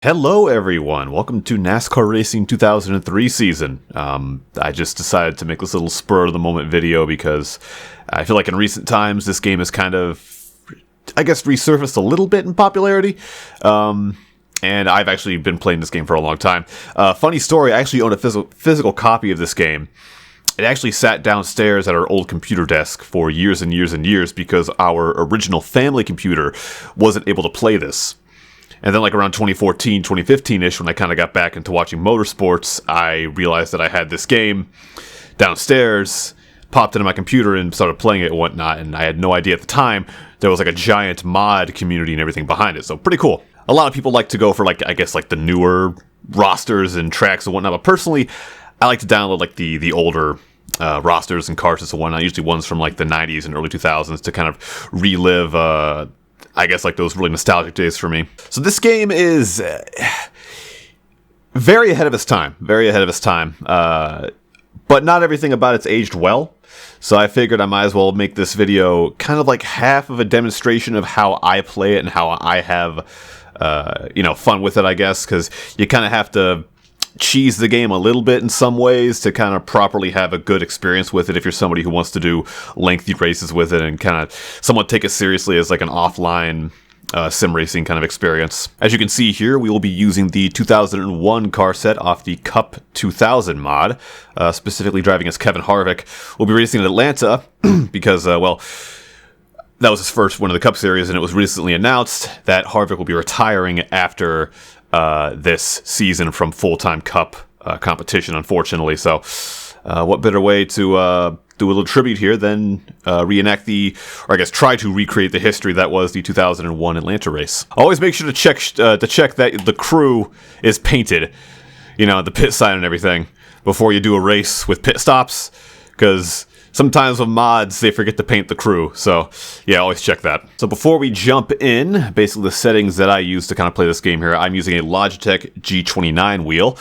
Hello everyone, welcome to NASCAR Racing 2003 season. I just decided to make this little spur of the moment video because I feel like in recent times this game has kind of, resurfaced a little bit in popularity. And I've actually been playing this game for a long time. Funny story, I actually own a physical copy of this game. It actually sat downstairs at our old computer desk for years and years and years because our original family computer wasn't able to play this. And then like around 2014, 2015-ish, when I kind of got back into watching motorsports, I realized that I had this game downstairs, popped into my computer and started playing it and whatnot, and I had no idea at the time there was like a giant mod community and everything behind it, so pretty cool. A lot of people like to go for the newer rosters and tracks and whatnot, but personally, I like to download like the older rosters and cartridges and whatnot, usually ones from like the 90s and early 2000s to kind of relive those really nostalgic days for me. So this game is very ahead of its time. But not everything about it's aged well. So I figured I might as well make this video kind of like half of a demonstration of how I play it and how I have, fun with it, I guess. Because you kind of have to cheese the game a little bit in some ways to kind of properly have a good experience with it if you're somebody who wants to do lengthy races with it and kind of somewhat take it seriously as like an offline sim racing kind of experience. As you can see here, we will be using the 2001 car set off the Cup 2000 mod, specifically driving as Kevin Harvick. We'll be racing in Atlanta because, that was his first win of the Cup Series, and it was recently announced that Harvick will be retiring after this season from full-time Cup competition, unfortunately. So what better way to do a little tribute here than reenact try to recreate the history that was the 2001 Atlanta race. Always make sure to check that the crew is painted, the pit sign and everything, before you do a race with pit stops, because sometimes with mods, they forget to paint the crew, so yeah, always check that. So before we jump in, basically the settings that I use to kind of play this game here, I'm using a Logitech G29 wheel,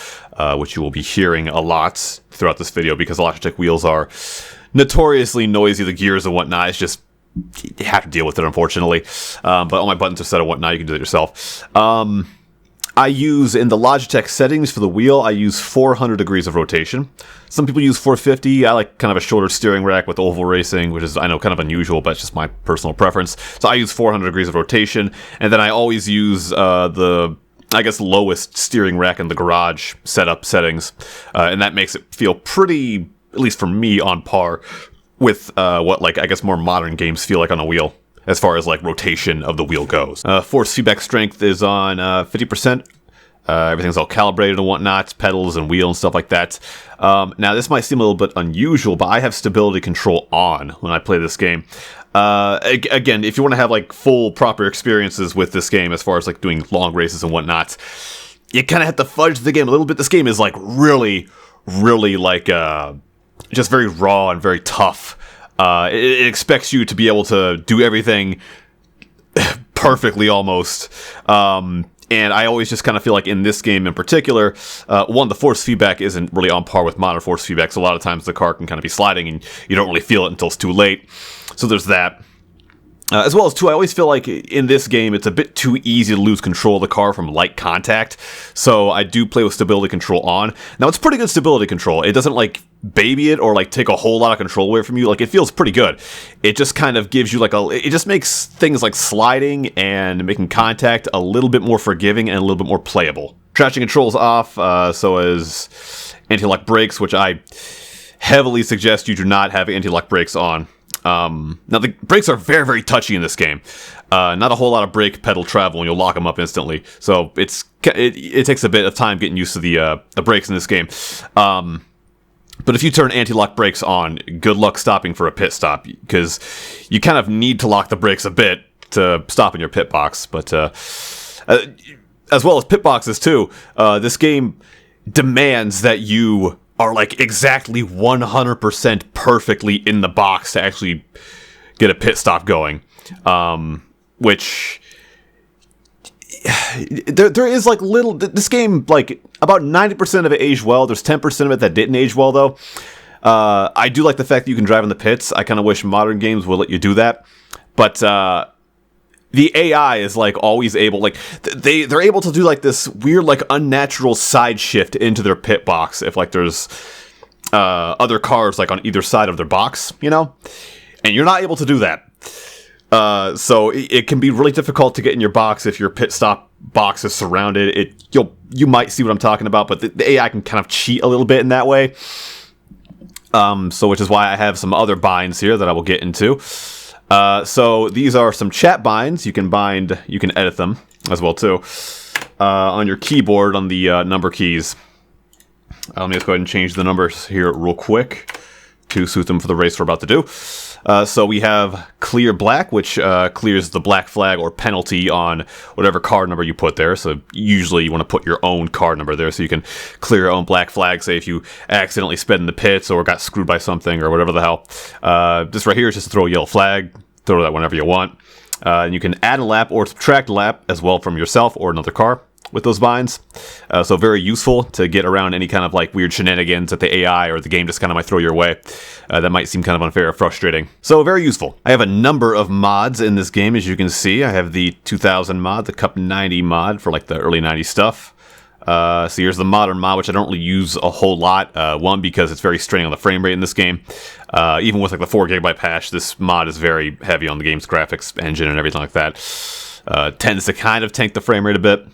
which you will be hearing a lot throughout this video because Logitech wheels are notoriously noisy, the gears and whatnot. It's just, you have to deal with it, unfortunately. But all my buttons are set and whatnot, you can do it yourself. I use, in the Logitech settings for the wheel, I use 400 degrees of rotation. Some people use 450. I like kind of a shorter steering rack with oval racing, which is, I know, kind of unusual, but it's just my personal preference. So I use 400 degrees of rotation, and then I always use lowest steering rack in the garage setup settings, and that makes it feel pretty, at least for me, on par with more modern games feel like on a wheel, as far as like rotation of the wheel goes. Force feedback strength is on 50%. Everything's all calibrated and whatnot, pedals and wheel and stuff like that. Now this might seem a little bit unusual, but I have stability control on when I play this game. Again, if you want to have like full proper experiences with this game as far as like doing long races and whatnot, you kind of have to fudge the game a little bit. This game is like really just very raw and very tough. It expects you to be able to do everything perfectly almost. And I always just kind of feel like in this game in particular, the force feedback isn't really on par with modern force feedback. So a lot of times the car can kind of be sliding and you don't really feel it until it's too late. So there's that. As well as, too, I always feel like in this game, it's a bit too easy to lose control of the car from light contact. So I do play with stability control on. Now, it's pretty good stability control. It doesn't, baby it or, take a whole lot of control away from you. It feels pretty good. It just kind of gives you, it just makes things like sliding and making contact a little bit more forgiving and a little bit more playable. Traction control's off, so is anti-lock brakes, which I heavily suggest you do not have anti-lock brakes on. Now the brakes are very, very touchy in this game. Not a whole lot of brake pedal travel, and you'll lock them up instantly. So it takes a bit of time getting used to the brakes in this game. But if you turn anti-lock brakes on, good luck stopping for a pit stop, because you kind of need to lock the brakes a bit to stop in your pit box. But as well as pit boxes too, this game demands that you are exactly 100% perfectly in the box to actually get a pit stop going. Which there is this game, about 90% of it aged well. There's 10% of it that didn't age well though. I do like the fact that you can drive in the pits. I kind of wish modern games would let you do that. But the AI is like always able, like they're able to do like this weird like unnatural side shift into their pit box if like there's other cars like on either side of their box, you know, and you're not able to do that. So it can be really difficult to get in your box if your pit stop box is surrounded. You might see what I'm talking about, but the AI can kind of cheat a little bit in that way. So which is why I have some other binds here that I will get into. So these are some chat binds. You can edit them as well too, on your keyboard on the number keys. Let me just go ahead and change the numbers here real quick to suit them for the race we're about to do. So we have clear black, which clears the black flag or penalty on whatever car number you put there. So usually you want to put your own car number there so you can clear your own black flag, say if you accidentally sped in the pits or got screwed by something or whatever the hell. This right here is just to throw a yellow flag. Throw that whenever you want. And you can add a lap or subtract a lap as well from yourself or another car with those binds. So very useful to get around any kind of like weird shenanigans that the AI or the game just kind of might throw your way. That might seem kind of unfair or frustrating. So very useful. I have a number of mods in this game, as you can see. I have the 2000 mod, the Cup 90 mod for like the early 90s stuff. So here's the modern mod, which I don't really use a whole lot. One, because it's very straining on the frame rate in this game. Even with like the 4GB patch, this mod is very heavy on the game's graphics engine and everything like that. Tends to kind of tank the frame rate a bit.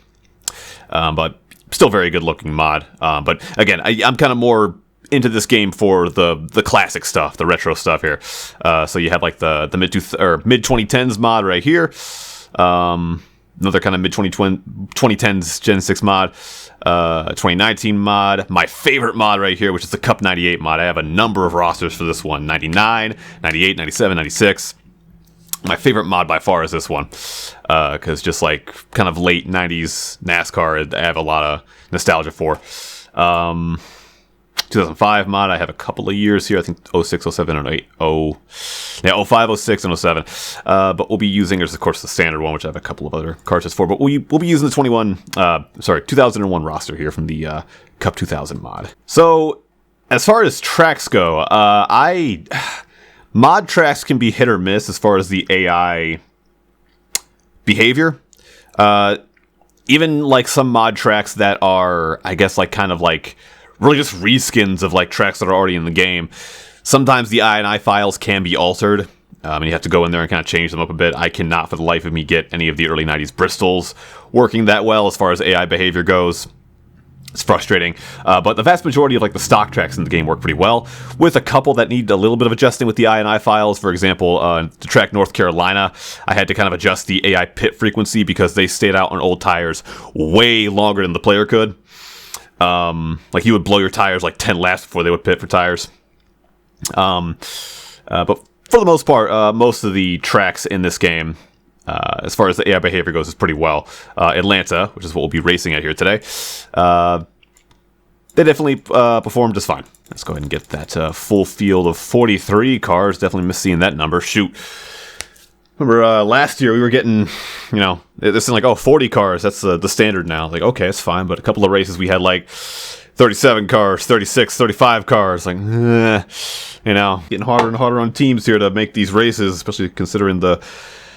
But still very good looking mod. But again, I'm kind of more into this game for the classic stuff, the retro stuff here. So you have like the mid 2010s mod right here. Another kind of mid 2010s Gen 6 mod. 2019 mod. My favorite mod right here, which is the Cup 98 mod. I have a number of rosters for this one. 99, 98, 97, 96. My favorite mod by far is this one, because just like kind of late 90s NASCAR, I have a lot of nostalgia for. 2005 mod, I have a couple of years here. I think 06, 07, and 08. 05, 06, and 07. But we'll be using, there's of course the standard one, which I have a couple of other cartridges for. But we'll be using the 2001 roster here from the Cup 2000 mod. So as far as tracks go, mod tracks can be hit or miss as far as the AI behavior. Even like some mod tracks that are, I guess, like kind of like really just reskins of like tracks that are already in the game. Sometimes the INI files can be altered, and you have to go in there and kind of change them up a bit. I cannot for the life of me get any of the early 90s Bristols working that well as far as AI behavior goes. It's frustrating, but the vast majority of like the stock tracks in the game work pretty well, with a couple that need a little bit of adjusting with the INI files. For example, the track North Carolina, I had to kind of adjust the AI pit frequency because they stayed out on old tires way longer than the player could. Like you would blow your tires like 10 laps before they would pit for tires. But for the most part, most of the tracks in this game, as far as the AI behavior goes, is pretty well. Atlanta, which is what we'll be racing at here today, they definitely performed just fine. Let's go ahead and get that full field of 43 cars. Definitely miss seeing that number. Shoot. Remember last year we were getting, this is like, 40 cars. That's the standard now. Like, okay, it's fine. But a couple of races we had like 37 cars, 36, 35 cars. Like, getting harder and harder on teams here to make these races, especially considering the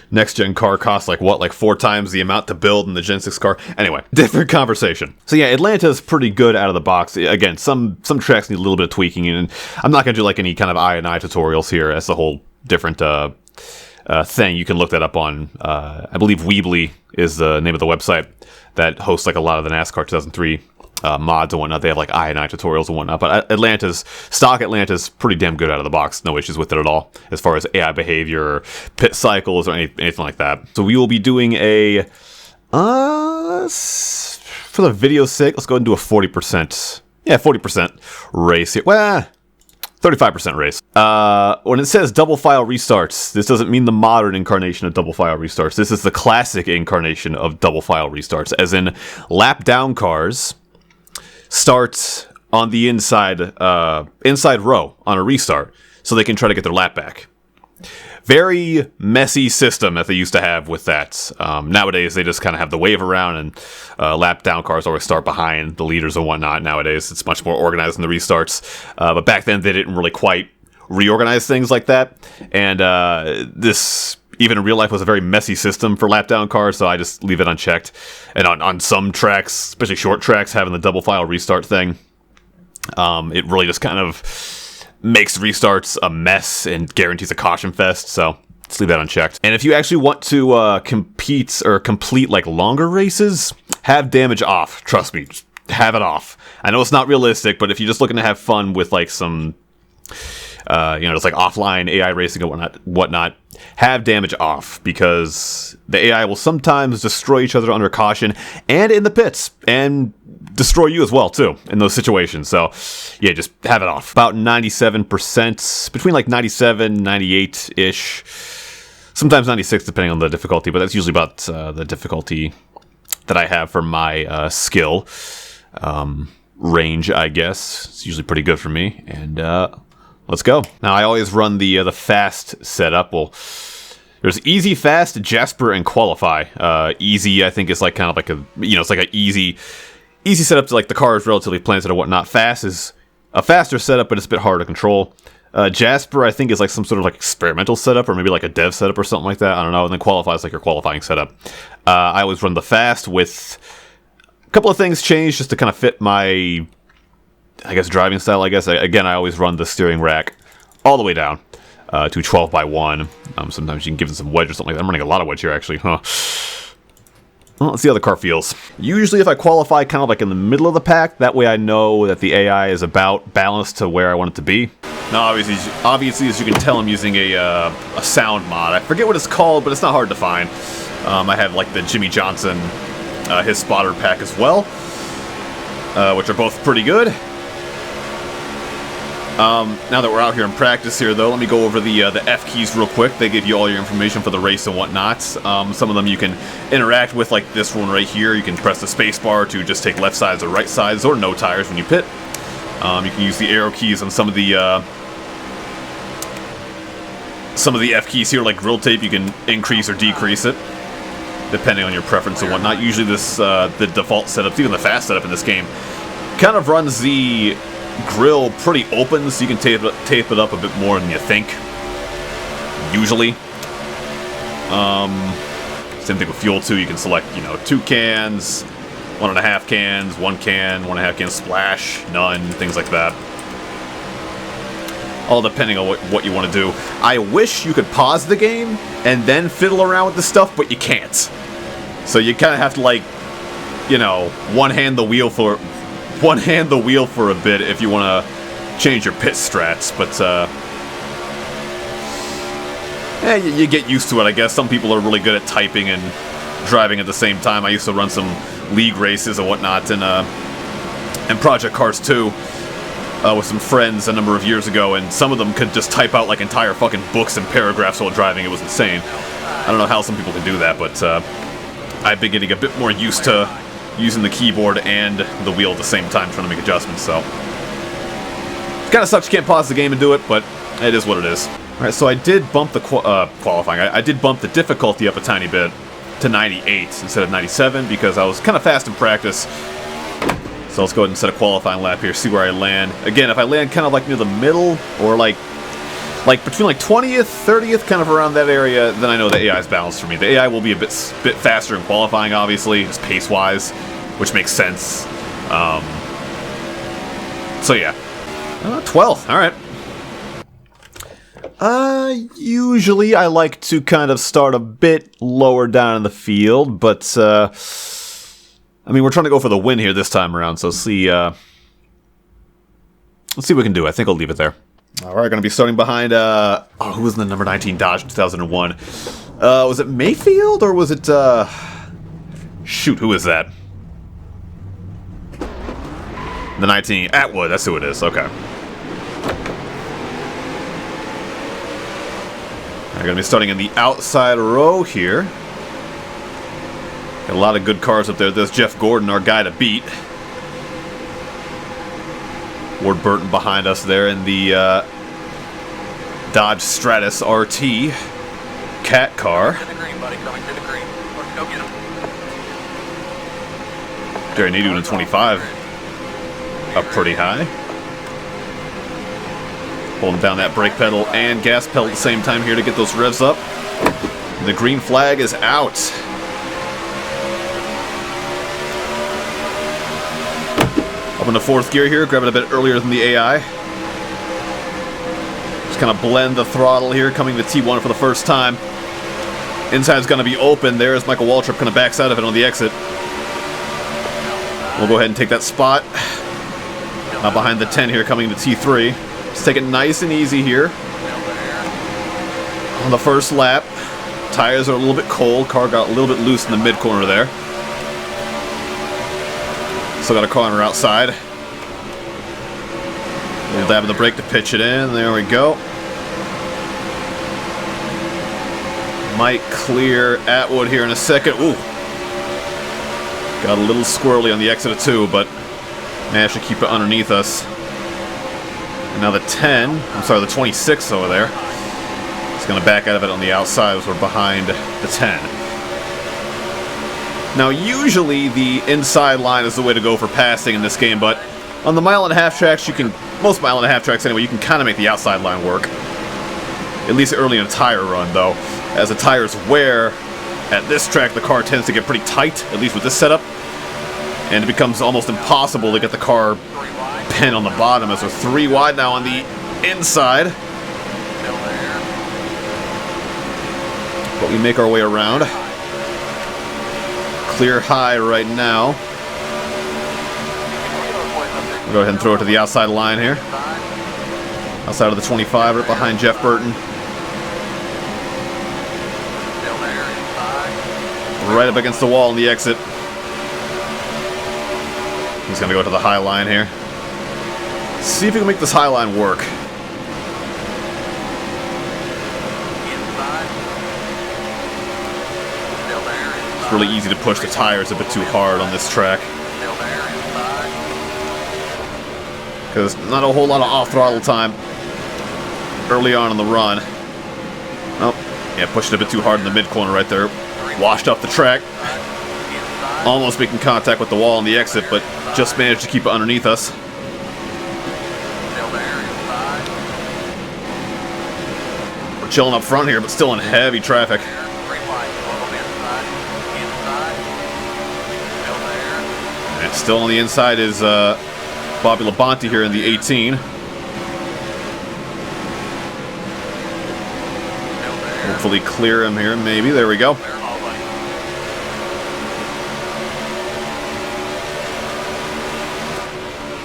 next-gen car costs like 4 times the amount to build in the Gen 6 car. Anyway, different conversation. So yeah, Atlanta's pretty good out of the box. Again, some tracks need a little bit of tweaking, and I'm not going to do like any kind of INI tutorials here. That's a whole different thing. You can look that up on, I believe Weebly is the name of the website that hosts like a lot of the NASCAR 2003 mods and whatnot. They have like INI tutorials and whatnot, but stock Atlanta's pretty damn good out of the box. No issues with it at all as far as AI behavior or pit cycles or anything like that. So we will be doing a for the video's sake, let's go ahead and do a 40%. Yeah, 40% race here. Well, 35% race. When it says double file restarts, this doesn't mean the modern incarnation of double file restarts. This is the classic incarnation of double file restarts, as in lap down cars start on the inside row on a restart, so they can try to get their lap back. Very messy system that they used to have with that. Nowadays, they just kind of have the wave around, and lap down cars always start behind the leaders and whatnot. Nowadays, it's much more organized in the restarts. But back then, they didn't really quite reorganize things like that. And this even in real life, was a very messy system for lap down cars, so I just leave it unchecked. And on some tracks, especially short tracks, having the double file restart thing, it really just kind of makes restarts a mess and guarantees a caution fest, so just leave that unchecked. And if you actually want to compete or complete like longer races, have damage off. Trust me, just have it off. I know it's not realistic, but if you're just looking to have fun with like some, just like offline AI racing and whatnot, have damage off, because the AI will sometimes destroy each other under caution and in the pits, and destroy you as well too in those situations. So yeah, just have it off. About 97%, between like 97, 98-ish, sometimes 96 depending on the difficulty, but that's usually about the difficulty that I have for my skill range, I guess. It's usually pretty good for me, and let's go. Now, I always run the fast setup. Well, there's easy, fast, Jasper, and qualify. Easy, I think, is like kind of like it's like an easy setup to like the car is relatively planted or whatnot. Fast is a faster setup, but it's a bit harder to control. Jasper, I think, is like some sort of like experimental setup, or maybe like a dev setup or something like that. I don't know. And then qualify is like your qualifying setup. I always run the fast with a couple of things changed just to kind of fit my, I guess, driving style, I guess. Again, I always run the steering rack all the way down to 12x1. Sometimes you can give it some wedge or something like that. I'm running a lot of wedge here, actually. Huh. Well, let's see how the car feels. Usually if I qualify kind of like in the middle of the pack, that way I know that the AI is about balanced to where I want it to be. Now, obviously, as you can tell, I'm using a sound mod. I forget what it's called, but it's not hard to find. I have like the Jimmy Johnson, his spotter pack as well, which are both pretty good. Now that we're out here in practice here, though, let me go over the F keys real quick. They give you all your information for the race and whatnot. Some of them you can interact with, like this one right here. You can press the space bar to just take left sides or right sides, or no tires when you pit. You can use the arrow keys on some of the F keys here, like grill tape. You can increase or decrease it depending on your preference and whatnot. Usually the default setups, even the fast setup in this game, kind of runs the grill pretty open, so you can tape it up a bit more than you think. Usually. Same thing with fuel too. You can select, 2 cans, 1.5 cans, 1 can, 1.5 can splash, none, things like that. All depending on what you want to do. I wish you could pause the game and then fiddle around with this stuff, but you can't. So you kind of have to, like, one hand the wheel for a bit if you want to change your pit strats. But you get used to it, I guess. Some people are really good at typing and driving at the same time. I used to run some league races and whatnot, and Project Cars 2 with some friends a number of years ago, and some of them could just type out like entire fucking books and paragraphs while driving. It was insane. I don't know how some people can do that, but I've been getting a bit more used to using the keyboard and the wheel at the same time, trying to make adjustments. So it kind of sucks you can't pause the game and do it, but it is what it is. Alright, so I did bump the qualifying. I did bump the difficulty up a tiny bit to 98 instead of 97 because I was kind of fast in practice. So let's go ahead and set a qualifying lap here, see where I land. Again, if I land kind of like near the middle, or like between like 20th, 30th, kind of around that area, then I know the AI is balanced for me. The AI will be a bit faster in qualifying, obviously, just pace-wise, which makes sense. So yeah. 12th, alright. Usually I like to kind of start a bit lower down in the field, but, I mean, we're trying to go for the win here this time around, so let's see what we can do. I think I'll leave it there. Alright, gonna be starting behind, who was in the number 19 Dodge in 2001? Was it Mayfield, or was it, shoot, who is that? The 19, Atwood, that's who it is, okay. I'm gonna be starting in the outside row here. Got a lot of good cars up there. There's Jeff Gordon, our guy to beat. Ward Burton behind us there in the Dodge Stratus RT cat car. Gary Nadeau in 25. Up pretty high. Holding down that brake pedal and gas pedal at the same time here to get those revs up. the green flag is out. Up in the 4th gear here, grabbing a bit earlier than the AI. Just kind of blend the throttle here, coming to T1 for the first time. Inside's going to be open. There's Michael Waltrip, kind of backs out of it on the exit. We'll go ahead and take that spot. Now behind the 10 here, coming to T3. Just take it nice and easy here. On the first lap, tires are a little bit cold. Car got a little bit loose in the mid-corner there. Still got a corner outside. A little dab of the brake to pitch it in. There we go. Might clear Atwood here in a second. Ooh. Got a little squirrely on the exit of 2, but managed to keep it underneath us. And now the 10, I'm sorry, the 26 over there. It's going to back out of it on the outside as we're behind the 10. Now, usually the inside line is the way to go for passing in this game, but on the 1.5-mile tracks, you can, most 1.5-mile tracks anyway, you can kind of make the outside line work. At least early in a tire run, though. As the tires wear, at this track, the car tends to get pretty tight, at least with this setup. And it becomes almost impossible to get the car pinned on the bottom, as we're 3 wide now on the inside. But we make our way around. Clear high right now. We'll go ahead and throw it to the outside line here. Outside of the 25, right behind Jeff Burton. Right up against the wall on the exit. He's going to go to the high line here. See if we can make this high line work. It's really easy to push the tires a bit too hard on this track. Because not a whole lot of off-throttle time early on in the run. Oh, yeah, pushed it a bit too hard in the mid-corner right there. Washed off the track. Almost making contact with the wall on the exit, but just managed to keep it underneath us. We're chilling up front here, but still in heavy traffic. And still on the inside is Bobby Labonte here in the 18. Hopefully clear him here, maybe. There we go.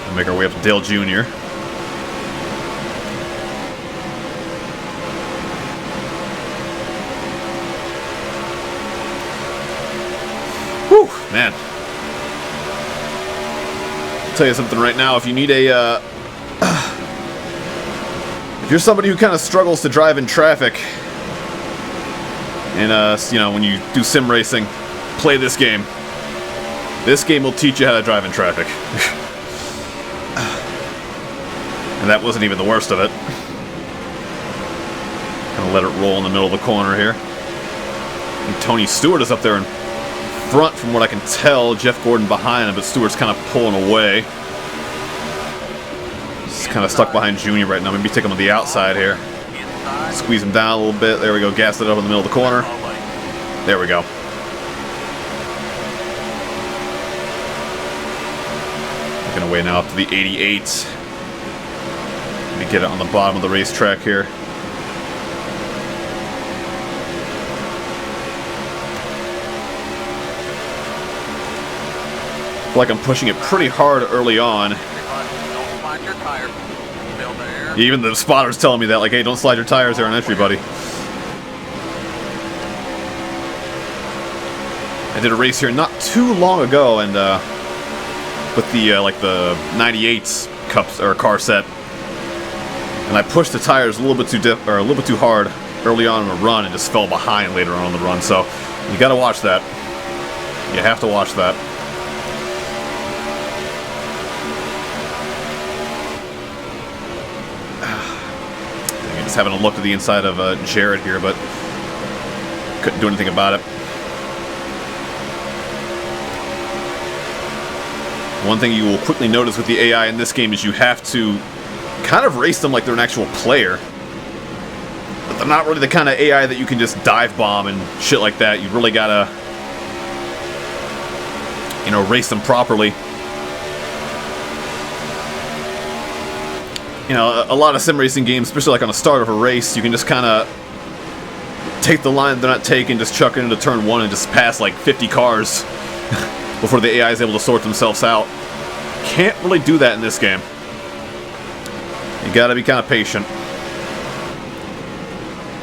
We'll make our way up to Dale Jr. Whew, man. I'll tell you something right now. If you need a, if you're somebody who kind of struggles to drive in traffic, and you know, when you do sim racing, play this game. This game will teach you how to drive in traffic. And that wasn't even the worst of it. Kind of let it roll in the middle of the corner here. And Tony Stewart is up there in front from what I can tell. Jeff Gordon behind him, but Stewart's kind of pulling away. He's kind of stuck behind Junior right now. Maybe take him on the outside here. Squeeze him down a little bit. There we go. Gas it up in the middle of the corner. There we go. Making our way now up to the 88. Let me get it on the bottom of the racetrack here. I feel like I'm pushing it pretty hard early on. Even the spotter's telling me that, like, hey, don't slide your tires there on entry, buddy. I did a race here not too long ago, and with the like the 98s cups or car set, and I pushed the tires a little bit too hard early on in the run, and just fell behind later on in the run. So you got to watch that. You have to watch that. Just having a look at the inside of Jared here, but couldn't do anything about it. One thing you will quickly notice with the AI in this game is you have to kind of race them like they're an actual player. I'm not really the kind of AI that you can just dive bomb and shit like that. You really gotta, you know, race them properly. You know, a lot of sim racing games, especially like on the start of a race, you can just kind of take the line they're not taking, just chuck it into turn 1 and just pass like 50 cars before the AI is able to sort themselves out. Can't really do that in this game. You gotta be kind of patient.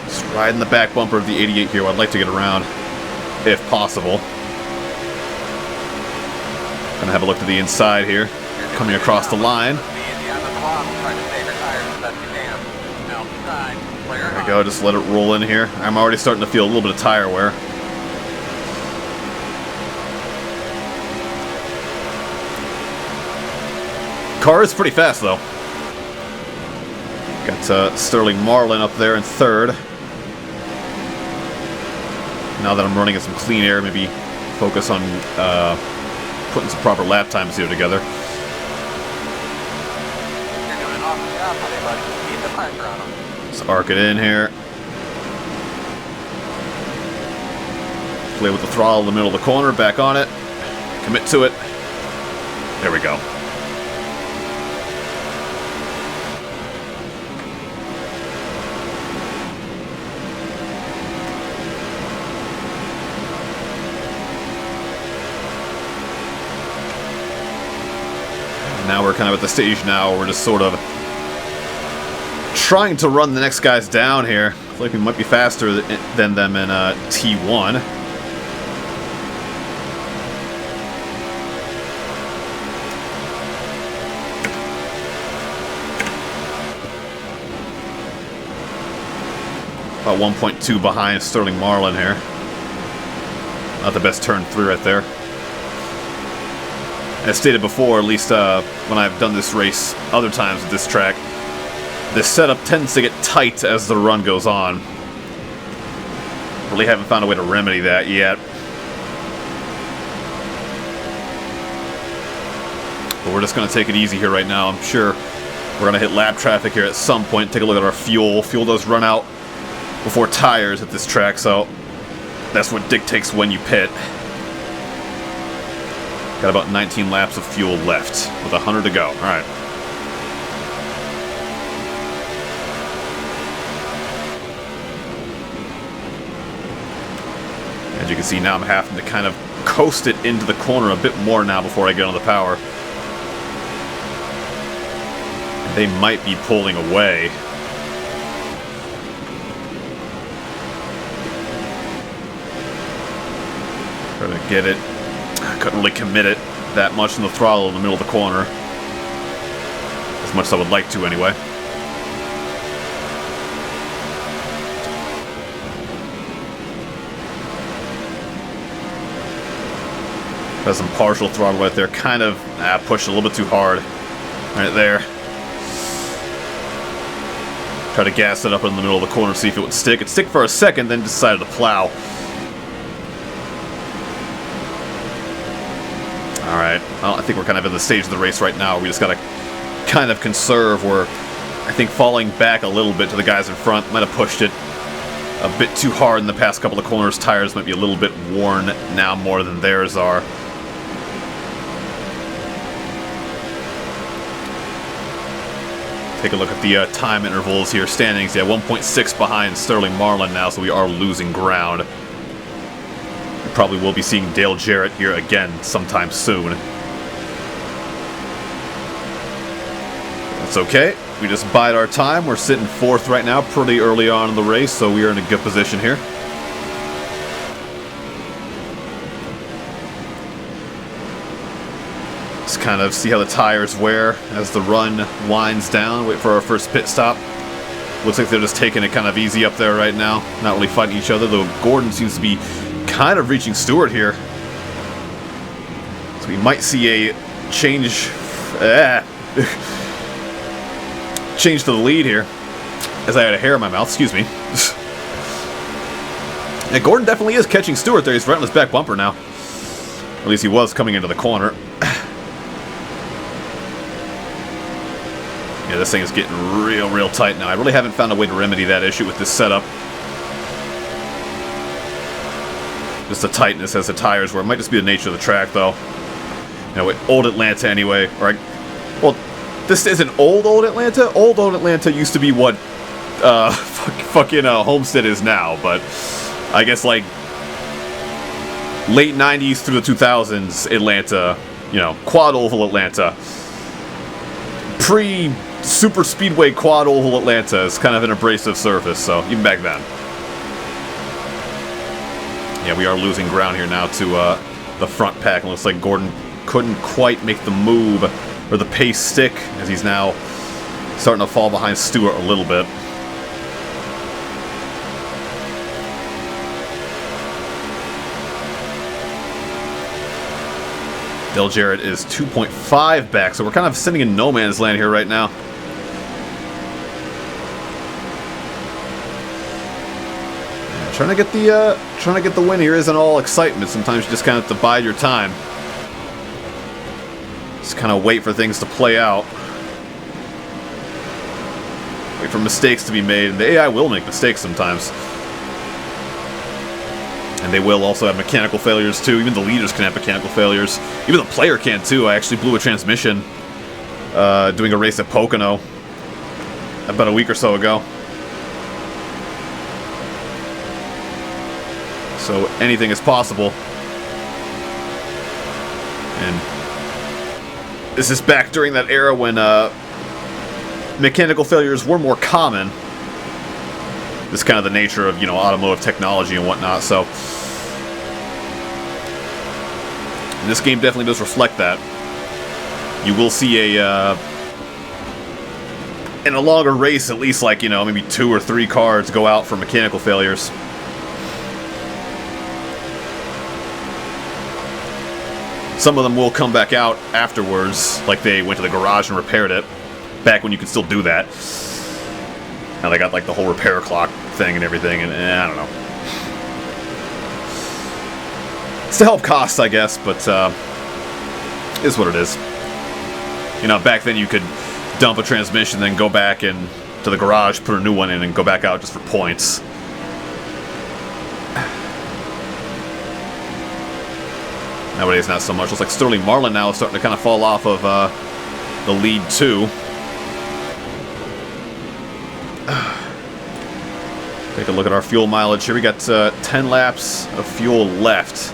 Just riding the back bumper of the 88 here. I'd like to get around, if possible. Gonna have a look to the inside here. Coming across the line. There we go, just let it roll in here. I'm already starting to feel a little bit of tire wear. Car is pretty fast, though. Got Sterling Marlin up there in third. Now that I'm running in some clean air, maybe focus on putting some proper lap times here together. You're doing an awesome job, honey, buddy. Keep the pressure on them. Let's arc it in here. Play with the throttle in the middle of the corner, back on it. Commit to it. There we go. Now we're kind of at the stage now where we're just sort of trying to run the next guys down here. I feel like we might be faster than them in T1. About 1.2 behind Sterling Marlin here. Not the best turn 3 right there. As stated before, at least when I've done this race other times at this track, this setup tends to get tight as the run goes on. Really haven't found a way to remedy that yet. But we're just going to take it easy here right now. I'm sure we're going to hit lap traffic here at some point. Take a look at our fuel. Fuel does run out before tires at this track, so that's what dictates when you pit. Got about 19 laps of fuel left with 100 to go. All right. As you can see now, I'm having to kind of coast it into the corner a bit more now before I get on the power. They might be pulling away. Trying to get it. I couldn't really commit it that much in the throttle in the middle of the corner. As much as I would like to, anyway. Got some partial throttle right there. Kind of pushed a little bit too hard. Right there. Try to gas it up in the middle of the corner, see if it would stick. It stick for a second, then decided to plow. Alright, well, I think we're kind of in the stage of the race right now. We just gotta kind of conserve. We're, I think, falling back a little bit to the guys in front. Might have pushed it a bit too hard in the past couple of corners. Tires might be a little bit worn now more than theirs are. Take a look at the time intervals here. Standings, yeah, 1.6 behind Sterling Marlin now, so we are losing ground. Probably will be seeing Dale Jarrett here again sometime soon. That's okay. We just bide our time. We're sitting 4th right now, pretty early on in the race, so we are in a good position here. Just kind of see how the tires wear as the run winds down. Wait for our first pit stop. Looks like they're just taking it kind of easy up there right now. Not really fighting each other, though Gordon seems to be kind of reaching Stewart here. So we might see a change change to the lead here. As I had a hair in my mouth, excuse me. Yeah, Gordon definitely is catching Stewart there. He's right on his back bumper now. At least he was coming into the corner. Yeah, this thing is getting real tight now. I really haven't found a way to remedy that issue with this setup. Just the tightness as the tires were. It might just be the nature of the track, though. You know, old Atlanta anyway. Well, this isn't old Atlanta. Old Atlanta used to be what fucking Homestead is now, but I guess like late 90s through the 2000s Atlanta, you know, quad oval Atlanta. Pre-super speedway quad oval Atlanta is kind of an abrasive surface, so even back then. Yeah, we are losing ground here now to the front pack. It looks like Gordon couldn't quite make the move or the pace stick, as he's now starting to fall behind Stewart a little bit. Dale Jarrett is 2.5 back, so we're kind of sitting in no man's land here right now. Yeah, trying to get the win here isn't all excitement. Sometimes you just kind of have to bide your time. Just kind of wait for things to play out. Wait for mistakes to be made, and the AI will make mistakes sometimes. And they will also have mechanical failures too. Even the leaders can have mechanical failures. Even the player can too. I actually blew a transmission doing a race at Pocono about a week or so ago. So anything is possible. And this is back during that era when mechanical failures were more common. This is kind of the nature of, you know, automotive technology and whatnot, so. And this game definitely does reflect that. You will see in a longer race, at least like, you know, maybe 2 or 3 cars go out for mechanical failures. Some of them will come back out afterwards, like they went to the garage and repaired it, back when you could still do that. Now they got like the whole repair clock thing and everything, and I don't know. It's to help costs, I guess, but is what it is. You know, back then you could dump a transmission, then go back and to the garage, put a new one in, and go back out just for points. Nowadays, not so much. Looks like Sterling Marlin now is starting to kind of fall off of the lead, too. Take a look at our fuel mileage here. We got 10 laps of fuel left.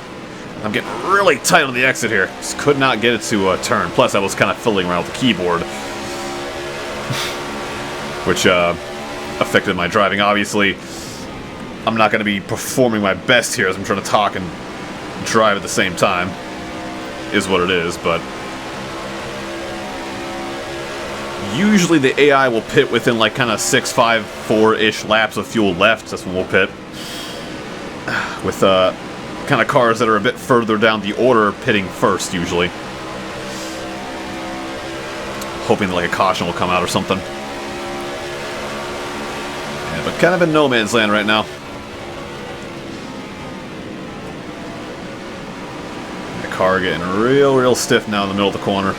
I'm getting really tight on the exit here. Just could not get it to turn. Plus, I was kind of fiddling around with the keyboard, which affected my driving. Obviously, I'm not going to be performing my best here as I'm trying to talk and drive at the same time. Is what it is, but usually the AI will pit within like kind of 6, 5, 4-ish laps of fuel left. That's when we'll pit. With kind of cars that are a bit further down the order pitting first, usually. Hoping that like a caution will come out or something. Yeah, but kind of in no man's land right now. The car getting real stiff now in the middle of the corner.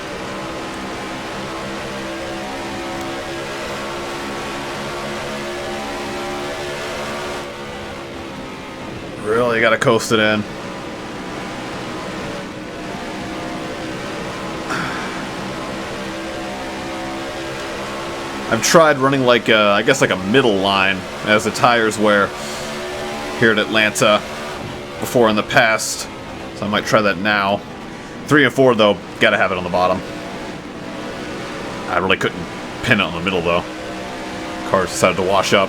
Really gotta coast it in. I've tried running like I guess like a middle line as the tires wear here at Atlanta before in the past, so I might try that now. 3 and 4 though, gotta have it on the bottom. I really couldn't pin it on the middle though. Cars decided to wash up.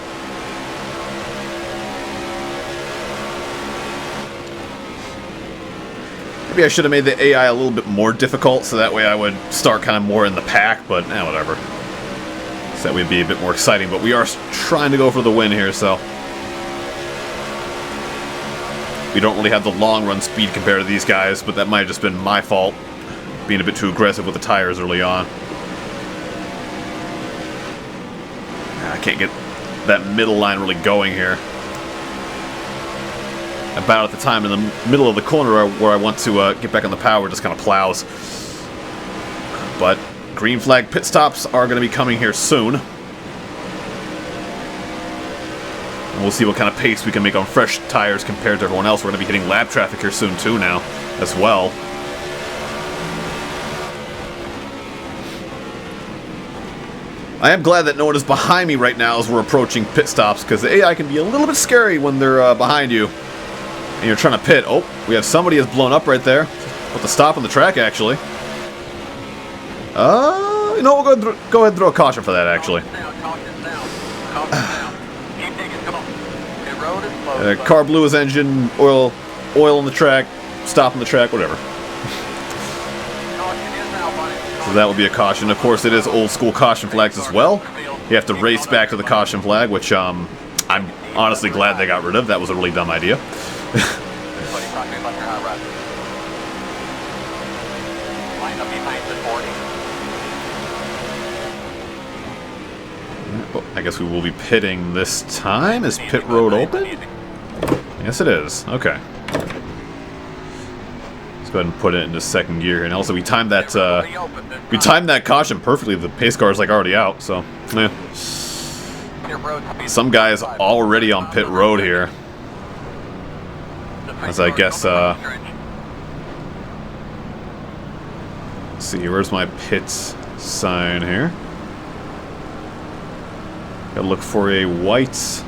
Maybe I should have made the AI a little bit more difficult, so that way I would start kind of more in the pack, but whatever. So that would be a bit more exciting, but we are trying to go for the win here, so. We don't really have the long run speed compared to these guys, but that might have just been my fault, being a bit too aggressive with the tires early on. I can't get that middle line really going here. About at the time in the middle of the corner where I want to get back on the power, just kind of plows. But green flag pit stops are going to be coming here soon. And we'll see what kind of pace we can make on fresh tires compared to everyone else. We're going to be hitting lap traffic here soon too now, as well. I am glad that no one is behind me right now as we're approaching pit stops, because the AI can be a little bit scary when they're behind you and you're trying to pit. Oh, we have somebody has blown up right there. With the stop on the track, actually. You know, we'll go ahead and throw a caution for that, actually. Car blew his engine, oil on the track, stop on the track, whatever. So that would be a caution. Of course, it is old school caution flags as well. You have to race back to the caution flag, which I'm honestly glad they got rid of. That was a really dumb idea. I guess we will be pitting this time. Is pit road open? Yes, it is. Okay. Let's go ahead and put it into second gear. And also, we timed that caution perfectly. The pace car is like already out. So, yeah. Some guys already on pit road here. As I guess. Let's see. Where's my pit sign here? Gotta look for a white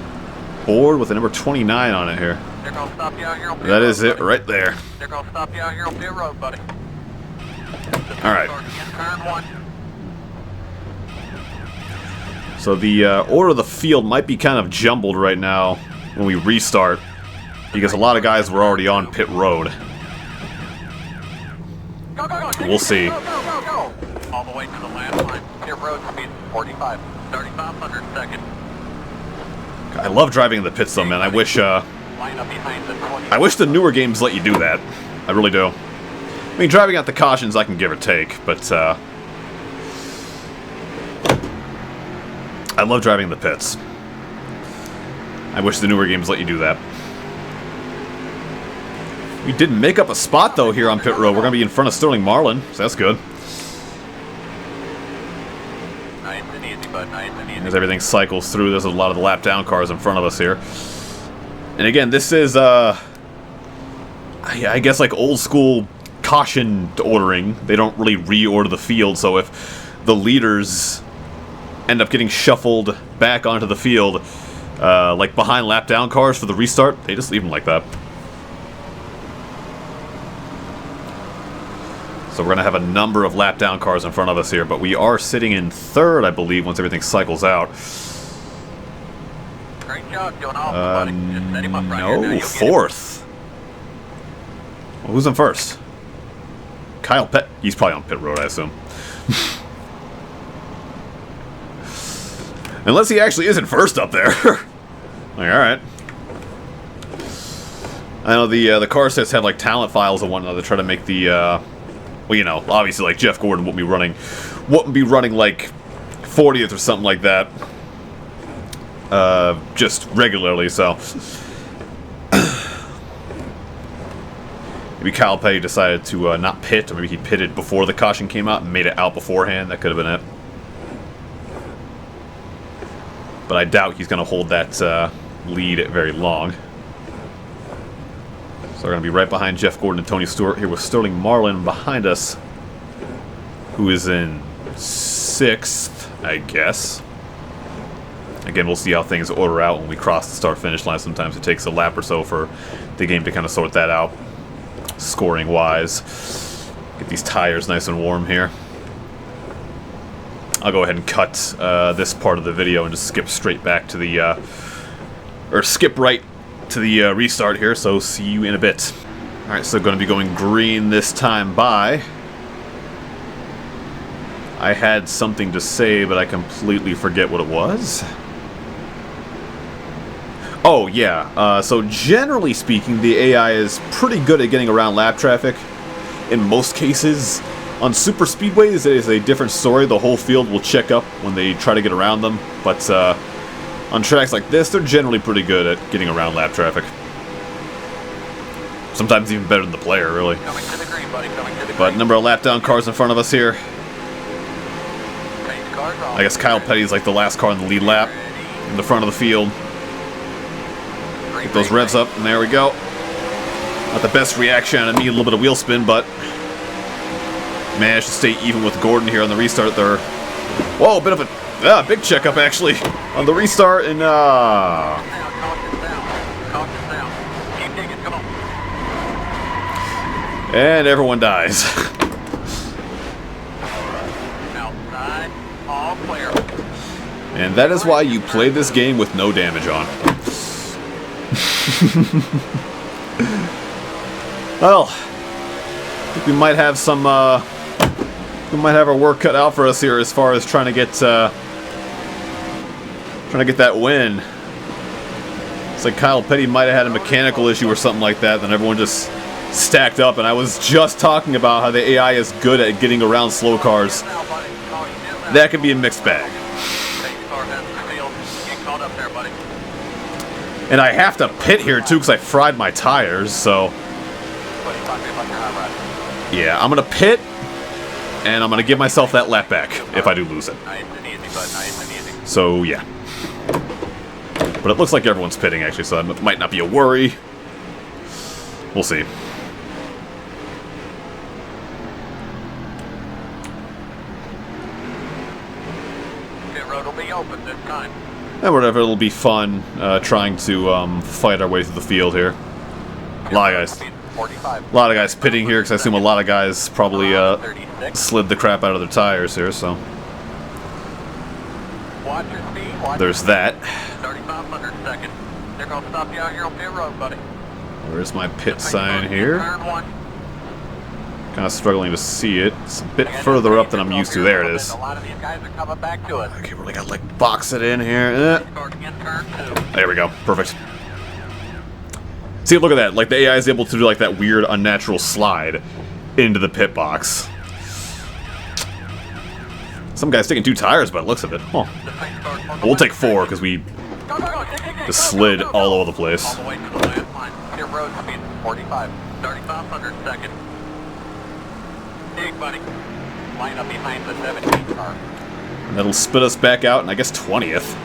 board with a number 29 on it here. That is it right there. They're gonna stop you out here on pit road, buddy. Alright. So the order of the field might be kind of jumbled right now when we restart, because a lot of guys were already on pit road. We'll see. Go. All the way to the last line. Pit road speed 45. 3,500 seconds. I love driving in the pits though, man. I wish the newer games let you do that. I really do. I mean, driving out the cautions I can give or take, but I love driving in the pits. I wish the newer games let you do that. We did make up a spot though here on pit road. We're gonna be in front of Sterling Marlin, so that's good. As everything cycles through, there's a lot of the lap down cars in front of us here. And again, this is, I guess like old school caution ordering. They don't really reorder the field, so if the leaders end up getting shuffled back onto the field, like behind lap down cars for the restart, they just leave them like that. So we're going to have a number of lap down cars in front of us here, but we are sitting in third, I believe, once everything cycles out. Great job, doing all buddy. Just set him up right no, here. fourth. Well, who's in first? Kyle Pett. He's probably on pit road, I assume. Unless he actually isn't first up there. Like, alright. I know the car sets have like talent files and whatnot to try to make the well, you know, obviously like Jeff Gordon wouldn't be running like 40th or something like that. Just regularly, so maybe Kyle Petty decided to not pit, or maybe he pitted before the caution came out and made it out beforehand. That could have been it. But I doubt he's going to hold that lead very long. So we're going to be right behind Jeff Gordon and Tony Stewart here with Sterling Marlin behind us, who is in 6th, I guess. Again, we'll see how things order out when we cross the start-finish line. Sometimes it takes a lap or so for the game to kind of sort that out, scoring-wise. Get these tires nice and warm here. I'll go ahead and cut this part of the video and just skip straight back to the, or skip right to the restart here, so see you in a bit. Alright, so going to be going green this time by. I had something to say, but I completely forget what it was. Oh, yeah. So generally speaking, the AI is pretty good at getting around lap traffic. In most cases, on super speedways, it is a different story. The whole field will check up when they try to get around them, but on tracks like this, they're generally pretty good at getting around lap traffic. Sometimes even better than the player, really. Coming to the green, buddy. Coming to the green. But number of lap down cars in front of us here. I guess Kyle Petty's like the last car in the lead lap in the front of the field. Get those revs up, and there we go. Not the best reaction out of me, a little bit of wheel spin, but managed to stay even with Gordon here on the restart there. Whoa, a bit of a big checkup actually on the restart, and and everyone dies. Outside, all clear. And that is why you play this game with no damage on. Well, I think we might have some, we might have our work cut out for us here as far as trying to get that win. It's like Kyle Petty might have had a mechanical issue or something like that, then everyone just stacked up, and I was just talking about how the AI is good at getting around slow cars. That could be a mixed bag. And I have to pit here too because I fried my tires, so yeah, I'm gonna pit and I'm gonna give myself that lap back if I do lose it. So yeah, but it looks like everyone's pitting actually, so that might not be a worry. We'll see. Pit road will be open this time. And whatever, it'll be fun trying to fight our way through the field here. A lot of guys pitting here because I assume a lot of guys probably slid the crap out of their tires here, so there's that. 3,500 seconds. They're going to stop you out here on pit road, buddy. Where's my pit sign here? Kind of struggling to see it. It's a bit further up than I'm used to. There it is. A lot of these guys are coming back to us. Okay, really gotta like box it in here. There we go. Perfect. See, look at that. Like the AI is able to do like that weird, unnatural slide into the pit box. Some guy's taking 2 tires by the looks of it. Huh. We'll take 4 because we just slid all over the place. All the way to the last line. Pit road speed 45. 3,500 seconds. Big buddy. Line up behind the 17 car. And that'll spit us back out, and I guess 20th.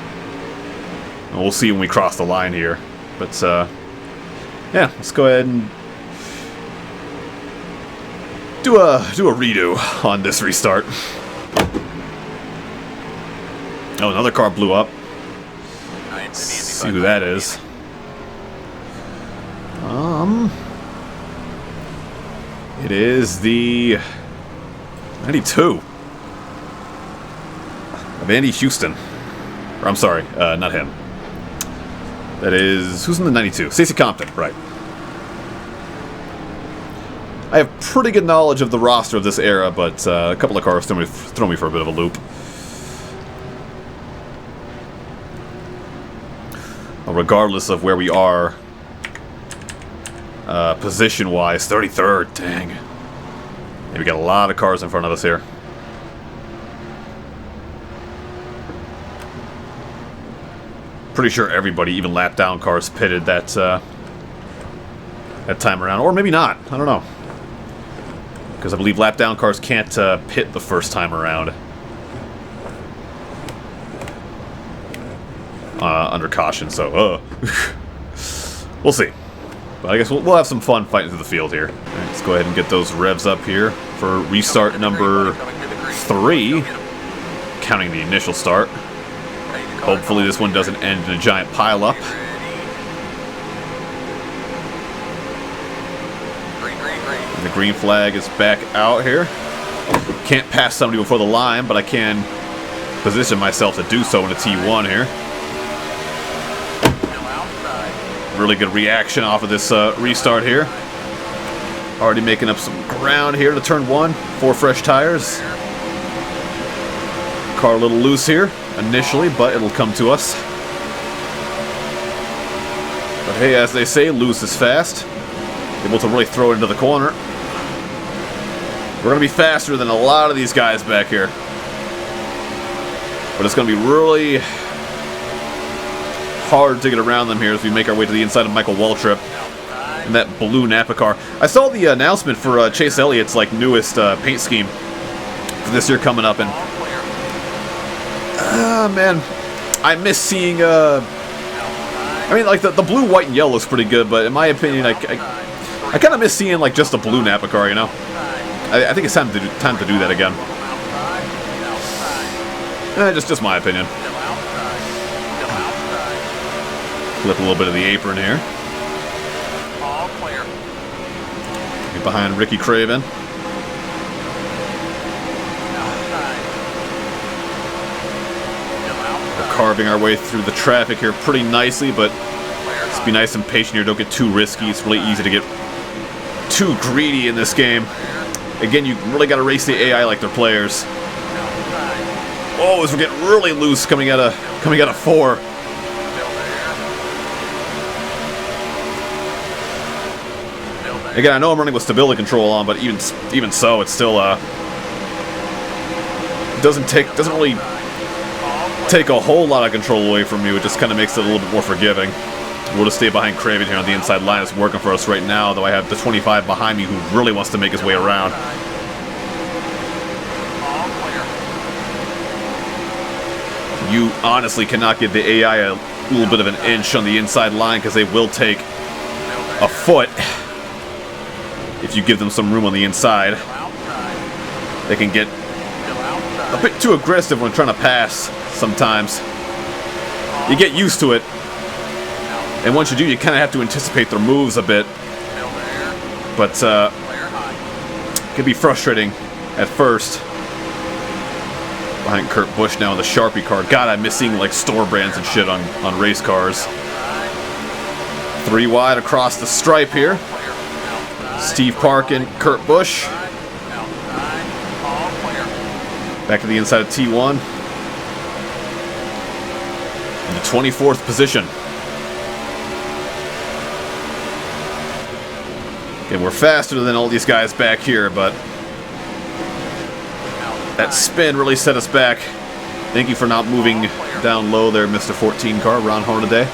And we'll see when we cross the line here. But, yeah, let's go ahead and do a redo on this restart. Oh, another car blew up. Let's see who that is. It is the 92 of Andy Houston. Or I'm sorry, not him. That is, who's in the 92? Stacey Compton, right. I have pretty good knowledge of the roster of this era, but a couple of cars throw me for a bit of a loop. Well, regardless of where we are, position-wise, 33rd, dang. Yeah, we got a lot of cars in front of us here. Pretty sure everybody, even lap down cars, pitted that time around, or maybe not. I don't know, because I believe lap down cars can't pit the first time around under caution. So we'll see. But I guess we'll have some fun fighting through the field here. All right, let's go ahead and get those revs up here for restart number 3, counting the initial start. Hopefully this one doesn't end in a giant pileup. The green flag is back out here. Can't pass somebody before the line, but I can position myself to do so in a T1 here. Really good reaction off of this restart here. Already making up some ground here to turn 1. 4 fresh tires. Car a little loose here initially, but it'll come to us. But hey, as they say, loose is fast. Able to really throw it into the corner. We're going to be faster than a lot of these guys back here. But it's going to be really hard to get around them here as we make our way to the inside of Michael Waltrip in that blue Napa car. I saw the announcement for Chase Elliott's like newest paint scheme for this year coming up, and Man, I miss seeing, I mean, like, the blue, white, and yellow looks pretty good, but in my opinion, I kind of miss seeing, like, just a blue Napa car, you know? I think it's time to do that again. Just my opinion. Flip a little bit of the apron here. Get behind Ricky Craven. We're carving our way through the traffic here pretty nicely, but let's be nice and patient here. Don't get too risky. It's really easy to get too greedy in this game. Again, you really got to race the AI like they're players. Oh, as we're getting really loose coming out of 4. Again, I know I'm running with stability control on, but even so, it's still doesn't really take a whole lot of control away from you. It just kind of makes it a little bit more forgiving. We'll just stay behind Craven here on the inside line. It's working for us right now, though I have the 25 behind me who really wants to make his way around. You honestly cannot give the AI a little bit of an inch on the inside line because they will take a foot if you give them some room on the inside. They can get a bit too aggressive when trying to pass sometimes. You get used to it, and once you do, you kind of have to anticipate their moves a bit. But it can be frustrating at first. Behind Kurt Busch now in the Sharpie car. God, I'm missing like store brands and shit on race cars. 3 wide across the stripe here. Steve Parkin, Kurt Busch. Back to the inside of T1. In the 24th position. Okay, we're faster than all these guys back here, but that spin really set us back. Thank you for not moving down low there, Mr. 14 car. Ron Hornaday.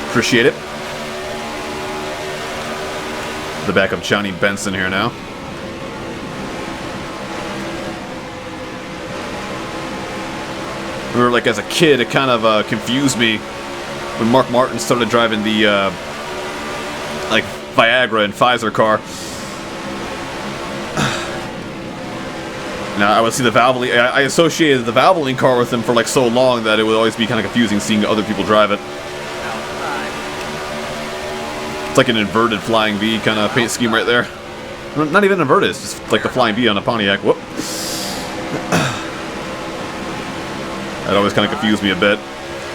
Appreciate it. The back of Johnny Benson here now. Remember, like, as a kid, it kind of confused me when Mark Martin started driving the, like, Viagra and Pfizer car. Now, I would see the Valvoline. I associated the Valvoline car with him for like so long that it would always be kind of confusing seeing other people drive it. It's like an inverted Flying V kind of paint scheme right there. Not even inverted, it's just like the Flying V on a Pontiac. Whoop. That always kind of confused me a bit.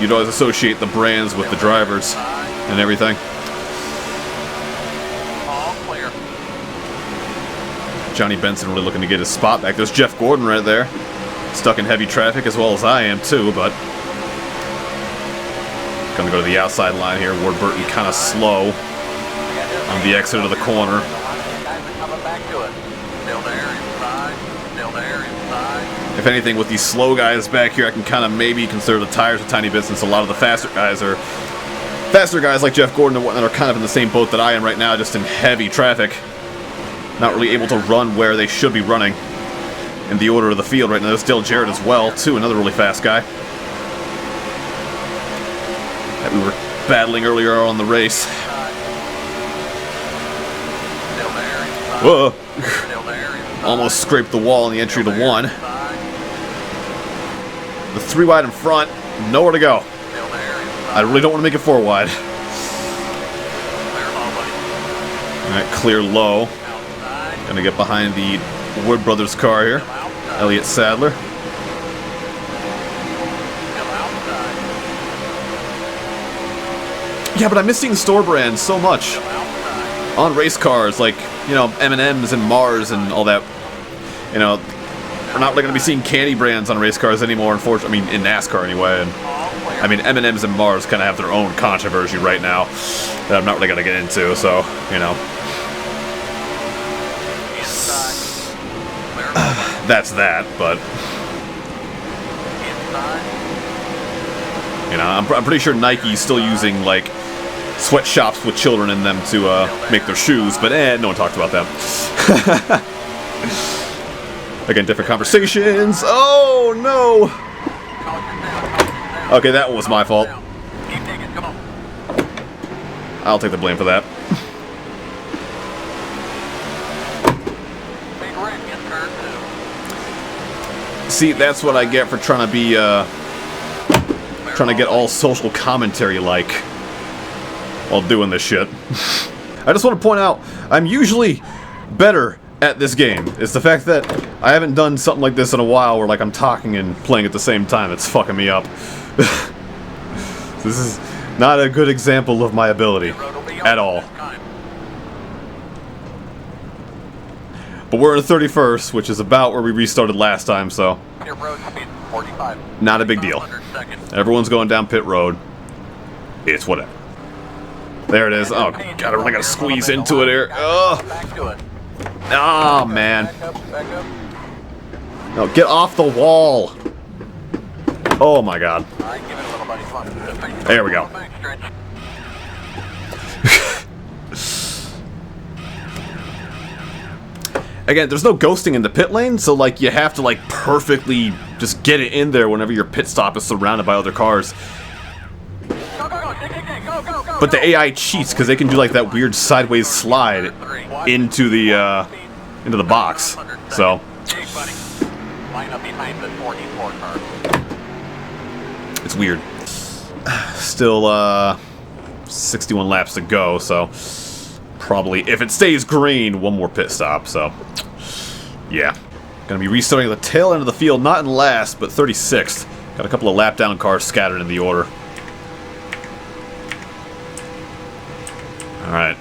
You'd always associate the brands with the drivers and everything. Johnny Benson really looking to get his spot back. There's Jeff Gordon right there. Stuck in heavy traffic as well as I am too, but gonna go to the outside line here. Ward Burton kind of slow on the exit of the corner. If anything, with these slow guys back here, I can kind of maybe consider the tires a tiny bit, since a lot of the faster guys like Jeff Gordon and whatnot are kind of in the same boat that I am right now, just in heavy traffic. Not really able to run where they should be running in the order of the field right now. There's Dale Jarrett as well, too, another really fast guy that we were battling earlier on the race. Whoa! Almost scraped the wall on the entry to 1. The 3 wide in front, nowhere to go. I really don't want to make it 4 wide. Alright, clear low. Gonna get behind the Wood Brothers car here. Elliott Sadler. Yeah, but I'm missing store brands so much on race cars, like, you know, M&M's and Mars and all that. You know, we're not going to be seeing candy brands on race cars anymore, unfortunately. I mean, in NASCAR anyway. And I mean, M&M's and Mars kind of have their own controversy right now that I'm not really going to get into, so, you know. That's that, but you know, I'm pretty sure Nike's still using like sweatshops with children in them to make their shoes, but no one talked about that. Again, different conversations. Oh no! Okay, that one was my fault. Keep digging, come on. I'll take the blame for that. Big red gets turn two. See, that's what I get for trying to be, trying to get all social commentary like while doing this shit. I just want to point out, I'm usually better at this game. It's the fact that I haven't done something like this in a while where like I'm talking and playing at the same time. It's fucking me up. This is not a good example of my ability at all. But we're in the 31st, which is about where we restarted last time, so Pit road speed 45. not a big deal. 500 seconds. Everyone's going down pit road. It's whatever. There it is. Oh god, I really gotta squeeze into it here. Ugh. Back to it. Oh man. Back up, back up. No, get off the wall. Oh my god. All right, give it a little buddy. Come on. There we go. Back stretch. Again, there's no ghosting in the pit lane, so like you have to like perfectly just get it in there whenever your pit stop is surrounded by other cars. Go, go, go. Dig, dig, dig. Go, go, go. But the AI cheats because they can do like that weird sideways slide into the box. So Dig, buddy. Line up behind the 44 car. it's weird. Still 61 laps to go, so probably if it stays green, one more pit stop. So yeah, gonna be restarting at the tail end of the field, not in last, but 36th. Got a couple of lap down cars scattered in the order. All right,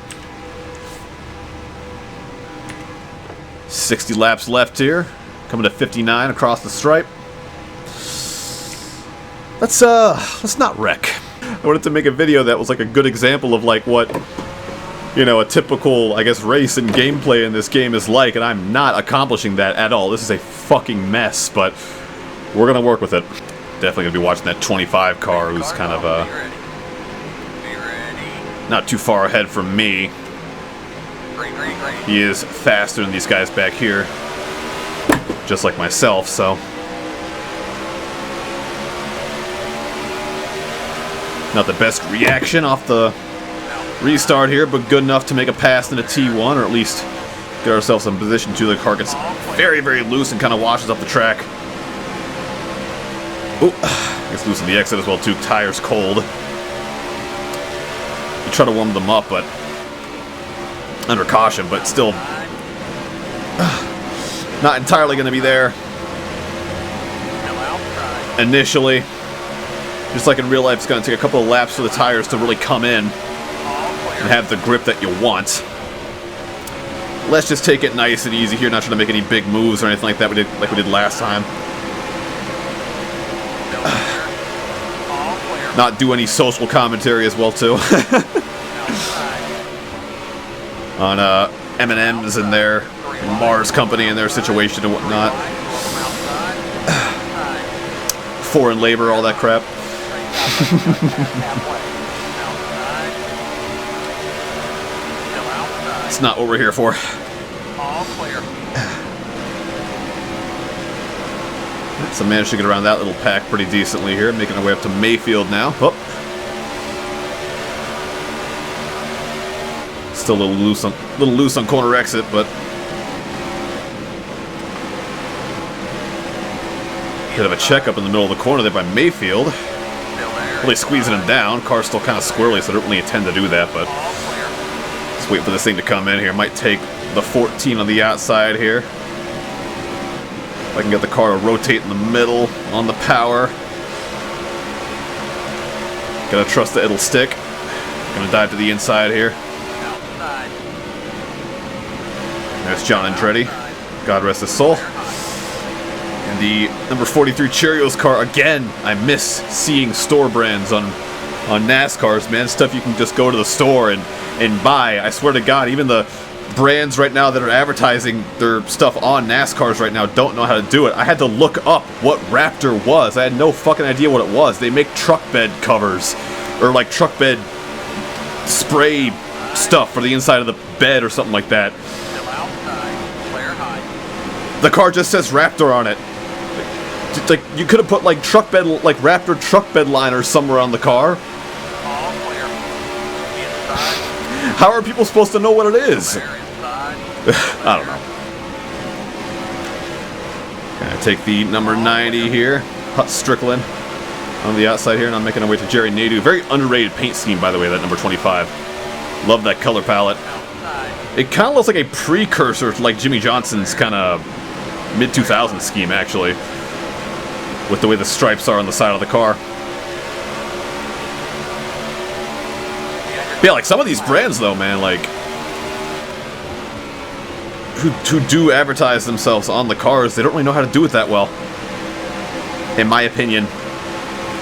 60 laps left here. Coming to 59 across the stripe. Let's not wreck. I wanted to make a video that was like a good example of like what, you know, a typical, I guess, race and gameplay in this game is like, and I'm not accomplishing that at all. This is a fucking mess, but we're gonna work with it. Definitely gonna be watching that 25 car who's kind of Be ready. Be ready. not too far ahead from me. Green, green, green. He is faster than these guys back here, just like myself, so. Not the best reaction off the restart here, but good enough to make a pass into T1, or at least get ourselves in position to. The car gets very, very loose and kind of washes up the track. Ooh, gets loose in the exit as well too. Tires cold. You try to warm them up, but under caution, but still not entirely going to be there initially. Just like in real life, it's going to take a couple of laps for the tires to really come in and have the grip that you want. Let's just take it nice and easy here, not trying to make any big moves or anything like that we did last time. Not do any social commentary as well too. On M&M's and their Mars company and their situation and whatnot. Foreign labor, all that crap. It's not what we're here for. All clear. So managed to get around that little pack pretty decently here, making our way up to Mayfield now. Oh. Still a little loose on corner exit, but bit of a checkup in the middle of the corner there by Mayfield. Really squeezing him down. Car's still kind of squirrely, so I don't really intend to do that, but just wait for this thing to come in here. Might take the 14 on the outside here. If I can get the car to rotate in the middle on the power. Gotta trust that it'll stick. Gonna dive to the inside here. There's John Andretti. God rest his soul. And the number 43 Cheerios car, again, I miss seeing store brands on NASCARs, man. Stuff you can just go to the store and buy. I swear to God, even the brands right now that are advertising their stuff on NASCARs right now don't know how to do it. I had to look up what Raptor was. I had no fucking idea what it was. They make truck bed covers, or like truck bed spray stuff for the inside of the bed or something like that. The car just says Raptor on it. Like, you could have put, like, truck bed, like, Raptor truck bed liners somewhere on the car. All clear. Inside. How are people supposed to know what it is? Clear inside. I don't know. Gonna take the number 90 here. Hut Strickland on the outside here, and I'm making our way to Jerry Nadeau. Very underrated paint scheme, by the way, that number 25. Love that color palette. Outside. It kind of looks like a precursor to, like, Jimmy Johnson's kind of mid-2000s scheme, actually. With the way the stripes are on the side of the car. Yeah, like, some of these brands, though, man, like, who do advertise themselves on the cars, they don't really know how to do it that well. In my opinion.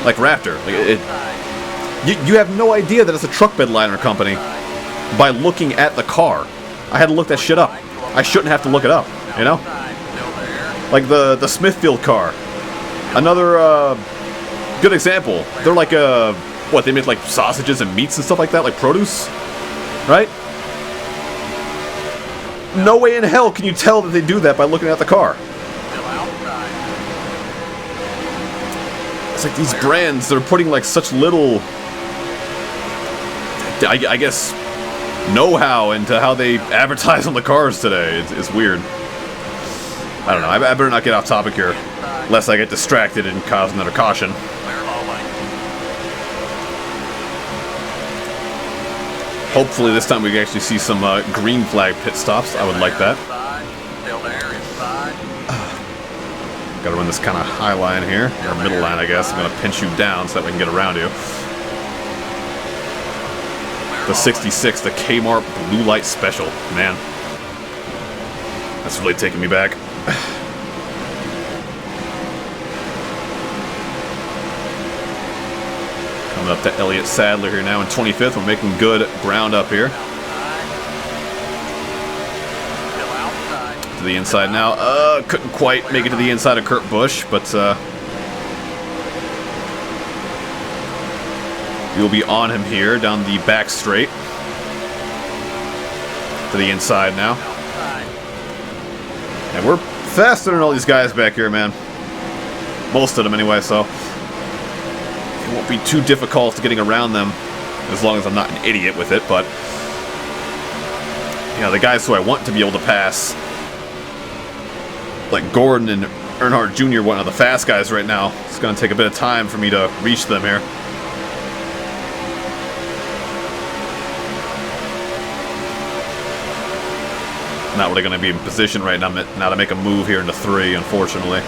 Like Raptor. Like, you have no idea that it's a truck bed liner company by looking at the car. I had to look that shit up. I shouldn't have to look it up, you know? Like the Smithfield car. Another good example. They're like what, they make like sausages and meats and stuff like that, like produce, right? No way in hell can you tell that they do that by looking at the car. It's like these brands, they're putting like such little, I guess, know-how into how they advertise on the cars today. It's weird. I don't know. I better not get off topic here, lest I get distracted and cause another caution. Hopefully this time we can actually see some green flag pit stops. I would like that. Gotta run this kind of high line here, or middle line, I guess. I'm gonna pinch you down so that we can get around you. The 66, the Kmart Blue Light Special. Man, that's really taking me back. Coming up to Elliott Sadler here now in 25th. We're making good ground up here. To the inside now. Couldn't quite make it to the inside of Kurt Busch, but we'll be on him here down the back straight. To the inside now. And we're faster than all these guys back here, man. Most of them anyway, so it won't be too difficult getting around them as long as I'm not an idiot with it, but you know, the guys who I want to be able to pass, like Gordon and Earnhardt Jr., one of the fast guys right now. It's going to take a bit of time for me to reach them here. Not really going to be in position right now to make a move here into 3, unfortunately.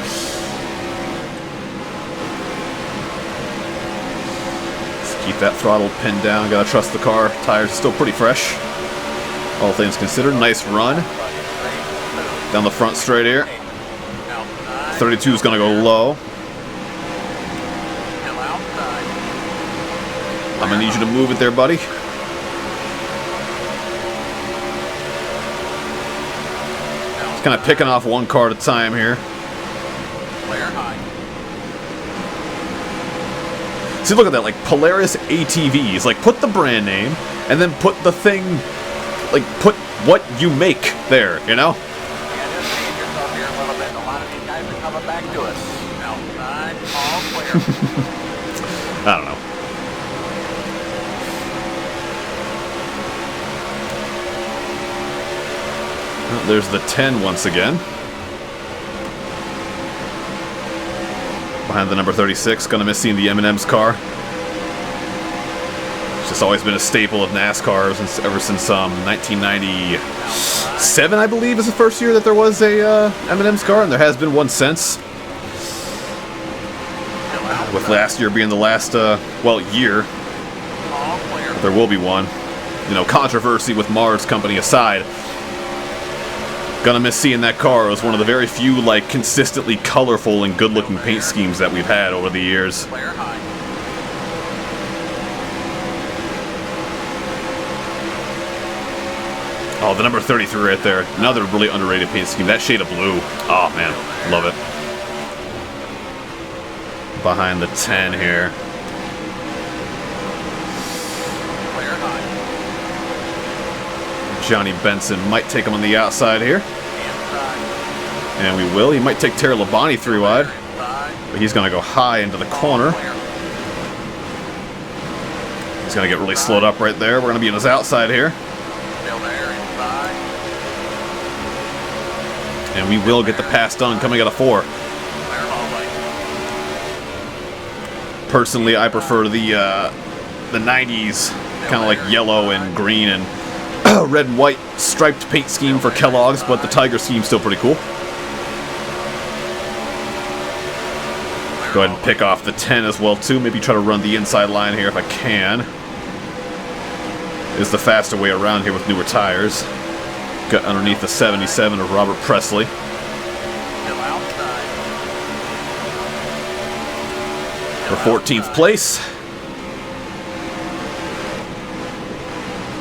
Let's keep that throttle pinned down. Gotta trust the car. Tires are still pretty fresh, all things considered. Nice run down the front straight here. 32 is going to go low. I'm going to need you to move it there, buddy. Just kind of picking off one car at a time here. See, look at that, like Polaris ATVs. Like, put the brand name and then put the thing, like, put what you make there, you know? Back to us. Outside, all clear. I don't know. Well, there's the 10 once again. Behind the number 36. Gonna miss seeing the M&M's car. It's just always been a staple of NASCAR ever since 1997, I believe, is the first year that there was a M&M's car, and there has been one since. With last year being the last, year. There will be one. You know, controversy with Mars Company aside. Gonna miss seeing that car. It was one of the very few, like, consistently colorful and good-looking paint schemes that we've had over the years. Oh, the number 33 right there. Another really underrated paint scheme. That shade of blue. Oh, man. Love it. Behind the 10 here. Johnny Benson might take him on the outside here. And we will. He might take Terry Labonte 3 wide. But he's going to go high into the corner. Clear. He's going to get really slowed up right there. We're going to be on his outside here. Still there, inside. And we will get the pass done coming out of 4. Clear hallway. Personally, I prefer the 90s, kind of like yellow and green and red and white striped paint scheme for Kellogg's, but the Tiger scheme's still pretty cool. Go ahead and pick off the 10 as well too. Maybe try to run the inside line here if I can. Is the faster way around here with newer tires. Got underneath the 77 of Robert Presley. Still outside. For 14th place.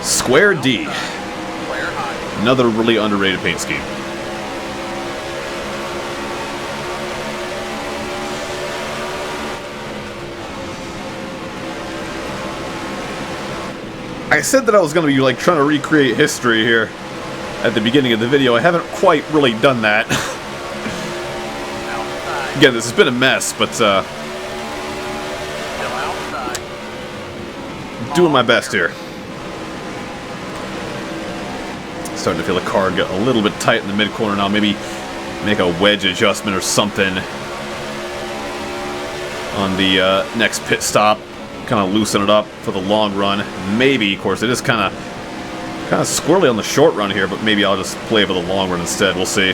Square D. Clear high. Another really underrated paint scheme. I said that I was going to be like trying to recreate history here at the beginning of the video. I haven't quite really done that. Outside. Again, this has been a mess, but Still outside. doing my best here. Starting to feel the car get a little bit tight in the mid-corner now. Maybe make a wedge adjustment or something on the next pit stop. Kind of loosen it up for the long run. Maybe, of course, it is kind of squirrely on the short run here, but maybe I'll just play for the long run instead. We'll see.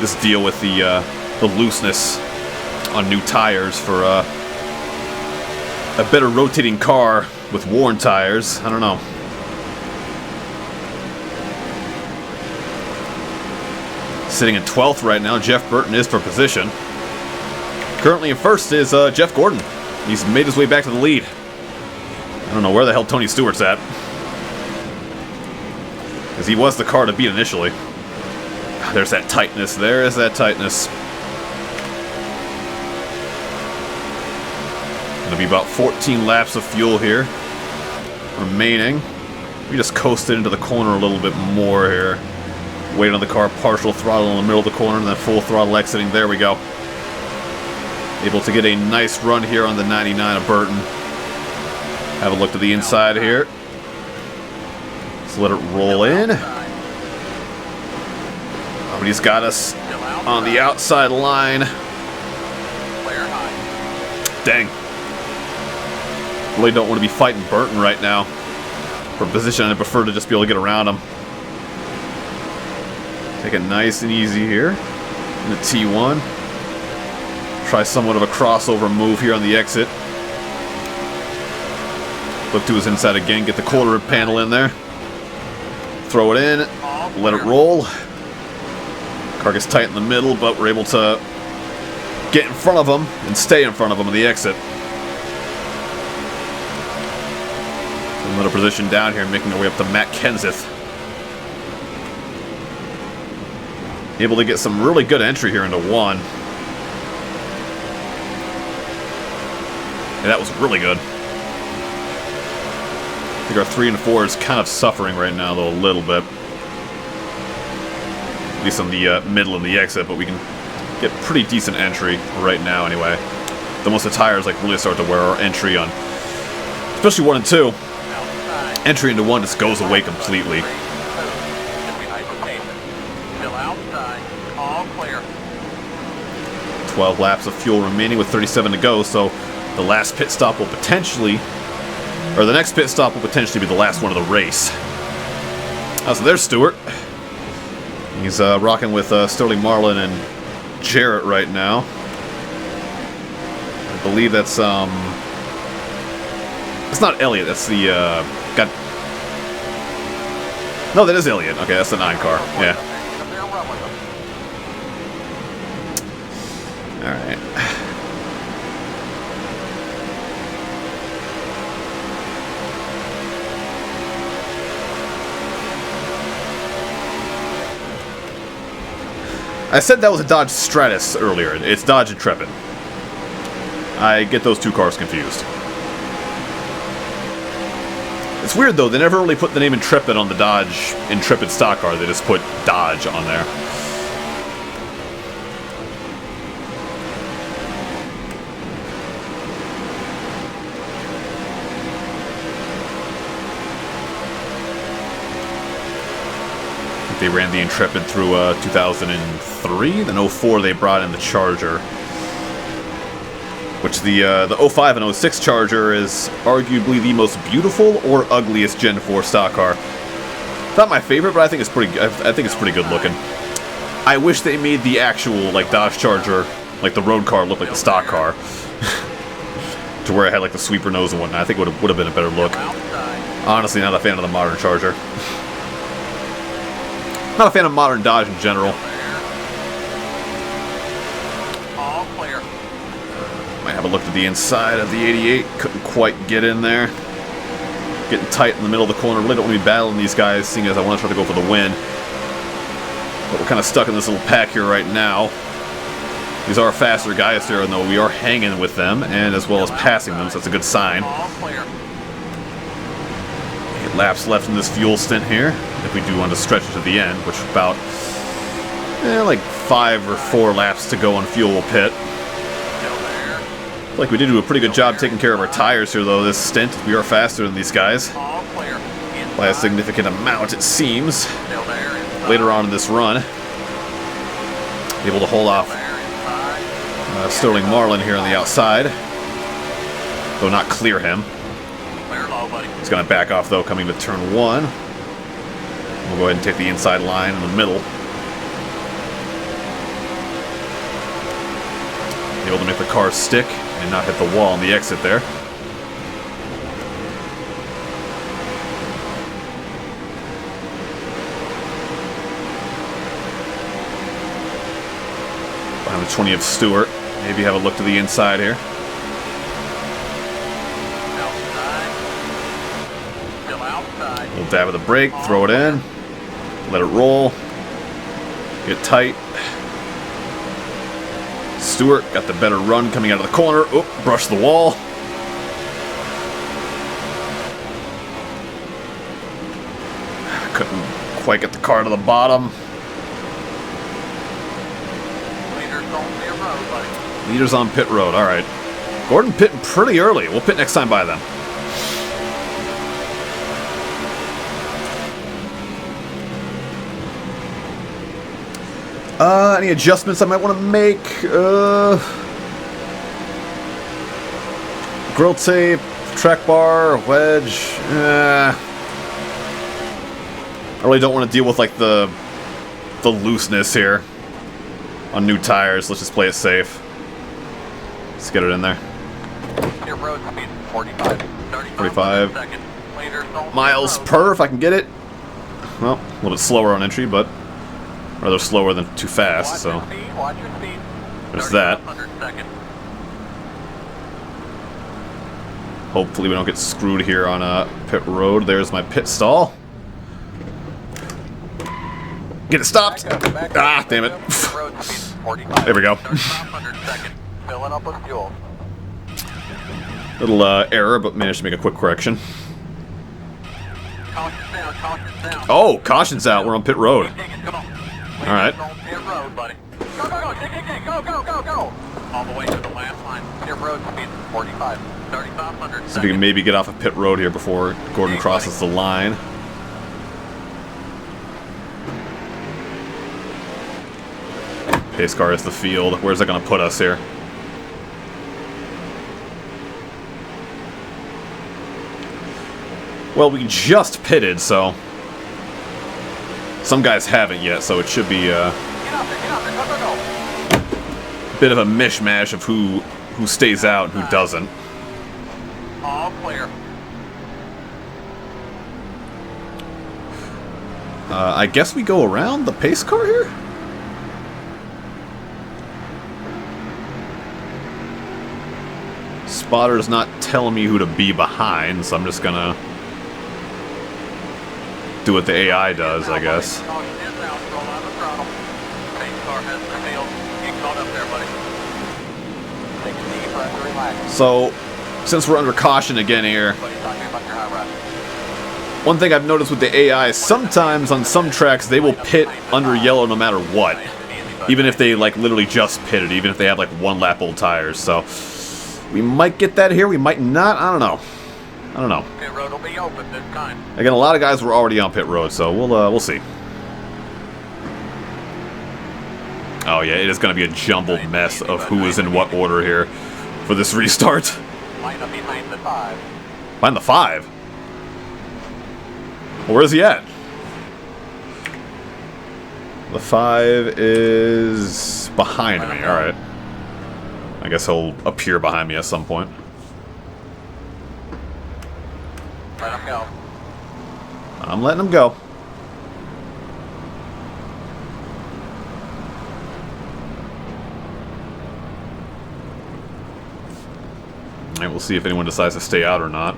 Just deal with the looseness on new tires for a better rotating car with worn tires. I don't know. Sitting in 12th right now, Jeff Burton is for position. Currently in first is Jeff Gordon. He's made his way back to the lead. I don't know where the hell Tony Stewart's at. Because he was the car to beat initially. There's that tightness. There is that tightness. Gonna be about 14 laps of fuel here remaining. We just coasted into the corner a little bit more here. Wait on the car, partial throttle in the middle of the corner, and then full throttle exiting. There we go. Able to get a nice run here on the 99 of Burton. Have a look to the inside here. Let's let it roll in. Oh, but he's got us on the outside line. Clear high. Dang. Really don't want to be fighting Burton right now. For position, I prefer to just be able to get around him. Take it nice and easy here in the T1. Try somewhat of a crossover move here on the exit. Look to his inside again, get the quarter panel in there. Throw it in, let it roll. Car gets tight in the middle, but we're able to get in front of him and stay in front of him on the exit. Another position down here, making our way up to Matt Kenseth. Able to get some really good entry here into 1. And that was really good. I think our 3 and 4 is kind of suffering right now, though, a little bit. At least on the middle and the exit, but we can get pretty decent entry right now, anyway. Though most of the tires like really start to wear our entry on, especially 1 and 2. Outside. Entry into 1 just goes away completely. Still outside. All clear. 12 laps of fuel remaining with 37 to go, so the last pit stop will potentially, or the next pit stop will potentially be the last one of the race. So there's Stewart. He's rocking with Sterling Marlin and Jarrett right now. I believe that's it's not Elliott. That's the no, that is Elliott. Okay, that's the 9 car. Yeah. All right. I said that was a Dodge Stratus earlier. It's Dodge Intrepid. I get those 2 cars confused. It's weird though, they never really put the name Intrepid on the Dodge Intrepid stock car, they just put Dodge on there. They ran the Intrepid through 2003. Then 04 they brought in the Charger. Which the 05 and 06 Charger is arguably the most beautiful or ugliest Gen 4 stock car. Not my favorite, but I think it's pretty. I think it's pretty good looking. I wish they made the actual like Dodge Charger, like the road car, look like the stock car, to where it had like the sweeper nose and whatnot. I think it would have been a better look. Honestly, not a fan of the modern Charger. Not a fan of modern Dodge in general. Might have a look at the inside of the 88. Couldn't quite get in there. Getting tight in the middle of the corner. Really don't want to be battling these guys, seeing as I want to try to go for the win. But we're kind of stuck in this little pack here right now. These are faster guys here, though we are hanging with them, and as well as passing them, so that's a good sign. 8 laps left in this fuel stint here, if we do want to stretch it to the end, which is about like 5 or 4 laps to go on fuel will pit. Like we did do a pretty good job taking care of our tires here, though, this stint. We are faster than these guys by a significant amount, it seems. Later on in this run, able to hold off Sterling Marlin here on the outside, though not clear him. He's going to back off, though, coming to turn 1. We'll go ahead and take the inside line in the middle. Able to make the car stick and not hit the wall on the exit there. Behind the 20 of Stewart. Maybe have a look to the inside here. Little dab of the brake, throw it in, let it roll, get tight. Stewart got the better run coming out of the corner. Oh, brushed the wall. Couldn't quite get the car to the bottom. Leaders on pit road, alright. Gordon pitting pretty early. We'll pit next time by them. Any adjustments I might want to make? Grill tape, track bar, wedge. I really don't want to deal with like the looseness here on new tires. Let's just play it safe. Let's get it in there. 45 miles per if I can get it. Well, a little bit slower on entry, but rather slower than too fast, so there's that. Hopefully we don't get screwed here on pit road. There's my pit stall. Get it stopped! Ah, damn it. There we go. Little error, but managed to make a quick correction. Oh, caution's out. We're on pit road. Alright. All the way to the last line. Pit road speed 45. 3,500. So we can maybe get off of pit road here before Gordon crosses the line. Pace car is the field. Where's that going to put us here? Well, we just pitted, so some guys haven't yet, so it should be a bit of a mishmash of who stays out and who doesn't. All clear. I guess we go around the pace car here? Spotter's not telling me who to be behind, so I'm just gonna do what the AI does, I guess. So, since we're under caution again here, one thing I've noticed with the AI, sometimes on some tracks they will pit under yellow no matter what. Even if they like literally just pitted, even if they have like 1 lap old tires. So, we might get that here, we might not, I don't know. I don't know. Pit road will be open this time. Again, a lot of guys were already on pit road, so we'll see. Oh yeah, it is going to be a jumbled mess of who is in what order here for this restart. Line up behind the 5. Behind the 5? Where is he at? The 5 is behind me, alright. I guess he'll appear behind me at some point. Let him go. I'm letting him go. Alright, we'll see if anyone decides to stay out or not.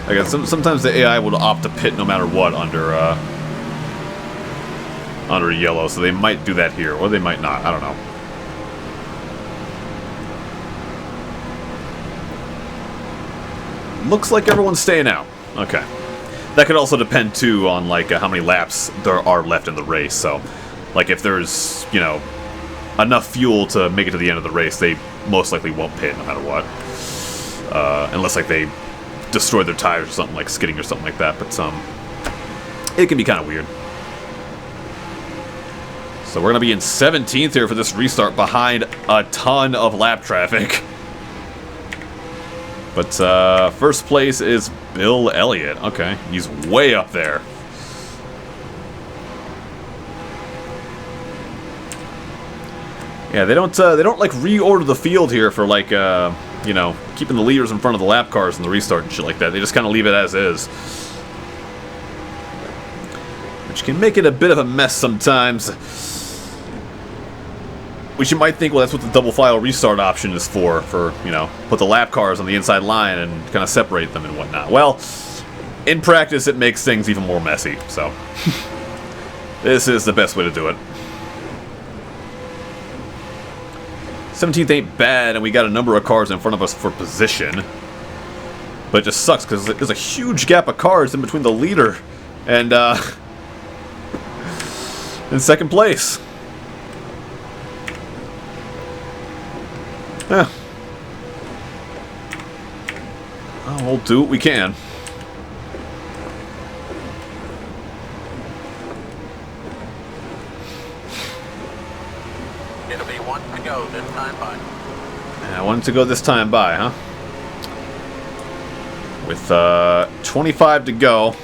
I guess sometimes the AI will opt to pit no matter what under yellow, so they might do that here, or they might not. I don't know. Looks like everyone's staying out. Okay. That could also depend, too, on, like, how many laps there are left in the race. So, like, if there's, you know, enough fuel to make it to the end of the race, they most likely won't pit no matter what. Unless, like, they destroy their tires or something, like skidding or something like that. But, it can be kind of weird. So we're going to be in 17th here for this restart behind a ton of lap traffic. But first place is Bill Elliott. Okay, he's way up there. Yeah, they don't like reorder the field here for like you know, keeping the leaders in front of the lap cars in the restart and shit like that. They just kind of leave it as is, which can make it a bit of a mess sometimes. Which you might think, well, that's what the double file restart option is for, you know, put the lap cars on the inside line and kind of separate them and whatnot. Well, in practice, it makes things even more messy, so this is the best way to do it. 17th ain't bad, and we got a number of cars in front of us for position. But it just sucks, because there's a huge gap of cars in between the leader and, in second place. Yeah. Oh, we'll do what we can. It'll be 1 to go this time by. Yeah, 1 to go this time by, huh? With 25 to go.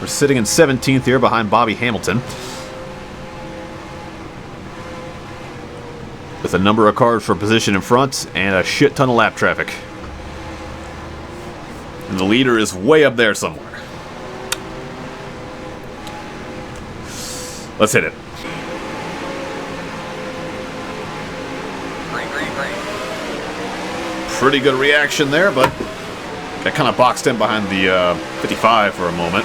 We're sitting in 17th here behind Bobby Hamilton. With a number of cars for position in front and a shit ton of lap traffic. And the leader is way up there somewhere. Let's hit it. Green, green, green. Pretty good reaction there, but got kind of boxed in behind the 55 for a moment.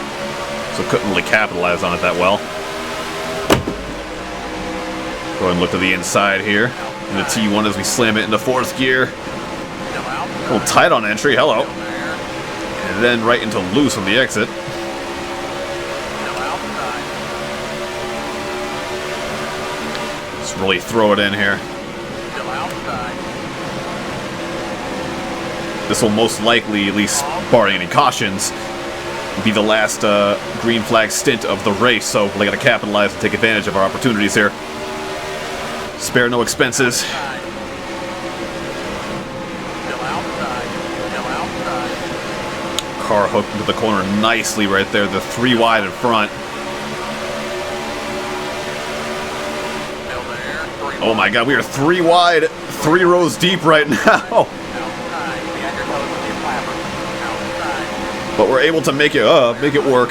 So couldn't really capitalize on it that well. Go ahead and look to the inside here. In the T1 as we slam it into 4th gear. A little tight on entry, hello. And then right into loose on the exit. Just really throw it in here. This will most likely, at least barring any cautions, be the last green flag stint of the race. So we got to capitalize and take advantage of our opportunities here. Spare no expenses. Car hooked into the corner nicely right there. The 3 wide in front. Oh my god, we are 3 wide, 3 rows deep right now. But we're able to make it work.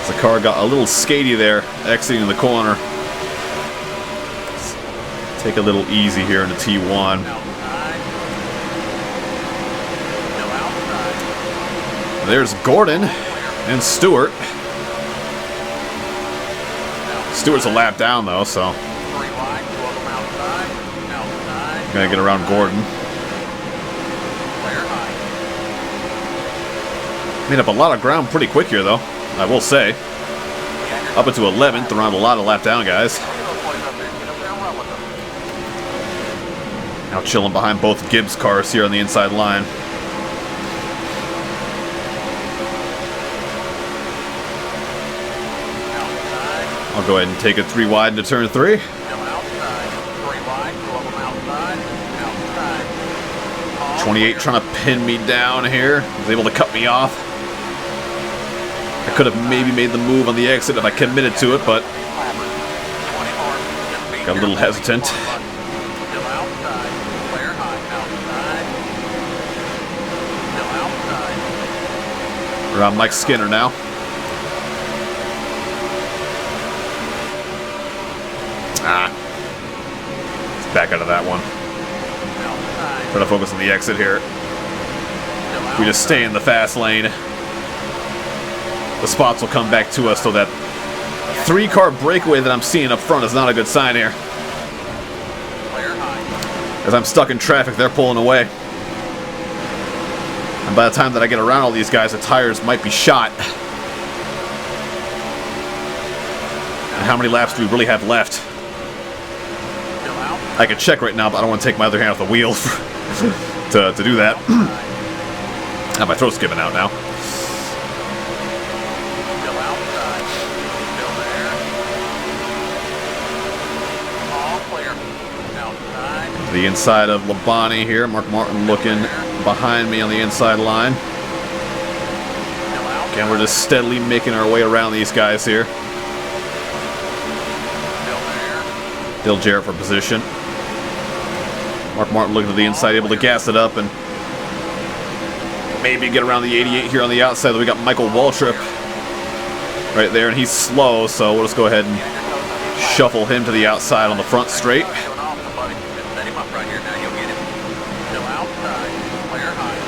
The car got a little skatey there, exiting the corner. Take a little easy here in the T1. There's Gordon and Stewart. Stewart's a lap down though, so gonna get around Gordon. Made up a lot of ground pretty quick here though, I will say. Up into 11th, around a lot of lap down guys. Now chilling behind both Gibbs cars here on the inside line. I'll go ahead and take it 3 wide into turn 3. Still outside. 3 wide. 2 of them outside. Outside. 28 trying to pin me down here. He's able to cut me off. I could have maybe made the move on the exit if I committed to it, but got a little hesitant. Still outside. Clear high. Outside. Still outside. Around Mike Skinner now. Let's back out of that one. Outside. Try to focus on the exit here. We just stay in the fast lane. The spots will come back to us, so that 3-car breakaway that I'm seeing up front is not a good sign here. Clear high. As I'm stuck in traffic, they're pulling away. And by the time that I get around all these guys, the tires might be shot. And how many laps do we really have left? Still out. I could check right now, but I don't want to take my other hand off the wheel to do that. My throat's giving out now. Still outside. Still there. All clear. Outside. The inside of Labonte here. Mark Martin looking behind me on the inside line. Still out. Again, we're just steadily making our way around these guys here. Still there. Dale Jarrett for position. Mark Martin looking to the inside, able to gas it up and maybe get around the 88 here on the outside. We got Michael Waltrip right there, and he's slow, so we'll just go ahead and shuffle him to the outside on the front straight. Going off the buddy. Just set him up right here. Now you'll get him. Still outside. Clear high.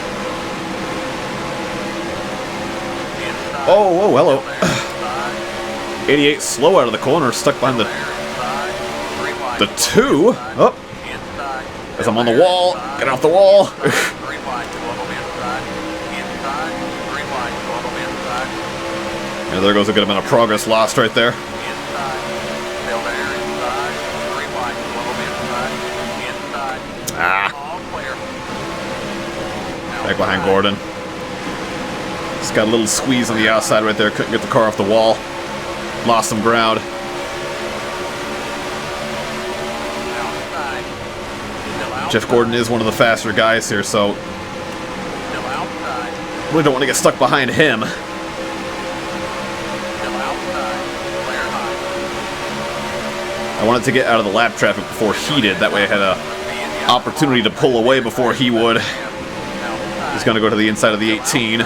Inside. Oh, whoa, hello. Inside. 88 slow out of the corner, stuck behind Inside. 3 wide. the 2. Oh, Inside. as I'm on the wall, get off the wall. 3 wide. 2 of them inside. Inside. 3 wide. 2 of them inside. Yeah, there goes a good amount of progress lost right there. Inside. Still there. Inside. 3 wide. 2 of them inside. Inside. All clear. Back behind Gordon. Just got a little squeeze on the outside right there. Couldn't get the car off the wall. Lost some ground. Outside. Still outside. Jeff Gordon is one of the faster guys here, so Still outside. really don't want to get stuck behind him. Still outside. Clear high. I wanted to get out of the lap traffic before he did. That way I had a opportunity to pull away before he would. He's going to go to the inside of the 18.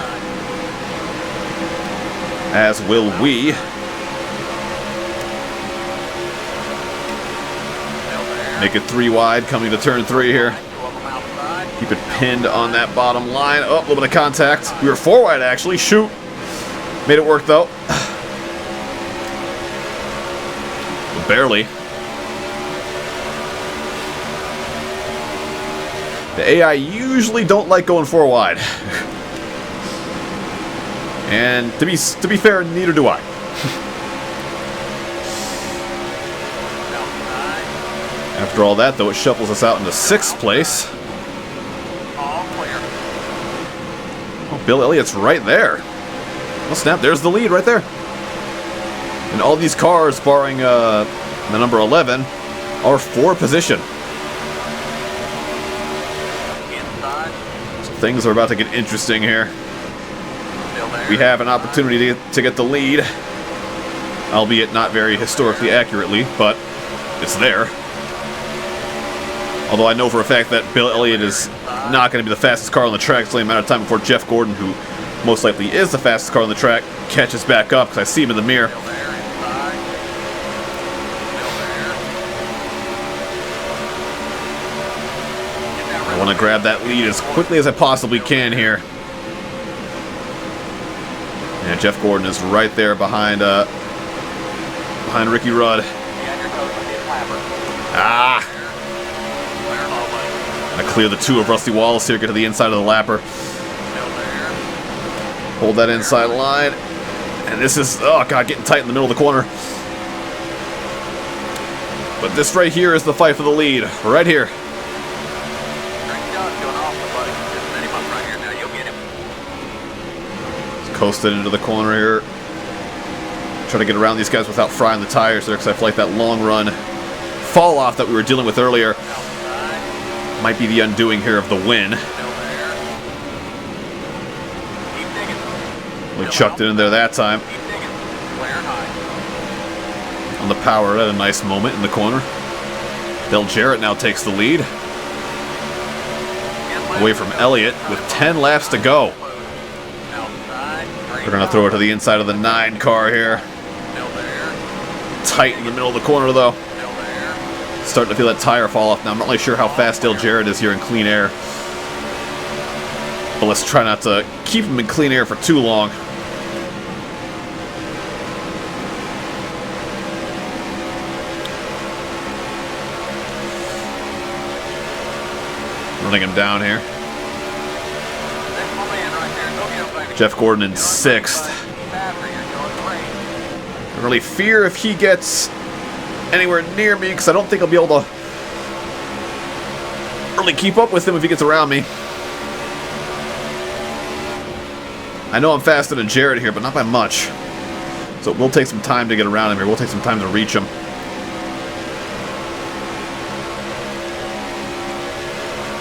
As will we. Make it 3 wide, coming to turn 3 here. Keep it pinned on that bottom line. Oh, a little bit of contact. We were 4 wide, actually. Shoot. Made it work, though. But barely. The AI usually don't like going 4 wide. And to be fair, neither do I. After all that, though, it shuffles us out into 6th place. All clear. Oh, Bill Elliott's right there. Oh, snap, there's the lead right there. And all these cars, barring the number 11, are 4 position. Inside. So things are about to get interesting here. Still there. We have an opportunity to get the lead. Albeit not very historically accurately, but it's there. Although I know for a fact that Bill Elliott is not going to be the fastest car on the track. It's only a matter of time before Jeff Gordon, who most likely is the fastest car on the track, catches back up, because I see him in the mirror. Still there. Inside. Still there. I want to grab that lead as quickly as I possibly can here. And Jeff Gordon is right there behind Ricky Rudd. Ah! I clear the 2 of Rusty Wallace here, get to the inside of the lapper. Hold that inside line. And this is, oh god, getting tight in the middle of the corner. But this right here is the fight for the lead. Right here. Just coasted into the corner here. Try to get around these guys without frying the tires there, because I feel like that long run fall off that we were dealing with earlier might be the undoing here of the win. We chucked it in there that time. On the power at a nice moment in the corner. Dale Jarrett now takes the lead. Away from Elliott with 10 laps to go. We're going to throw it to the inside of the 9 car here. Tight in the middle of the corner though. Starting to feel that tire fall off now. I'm not really sure how fast Dale Jarrett is here in clean air. But let's try not to keep him in clean air for too long. Running him down here. Jeff Gordon in 6th. I really fear if he gets anywhere near me, because I don't think I'll be able to really keep up with him if he gets around me. I know I'm faster than Jarrett here, but not by much. So it will take some time to get around him here. We'll take some time to reach him.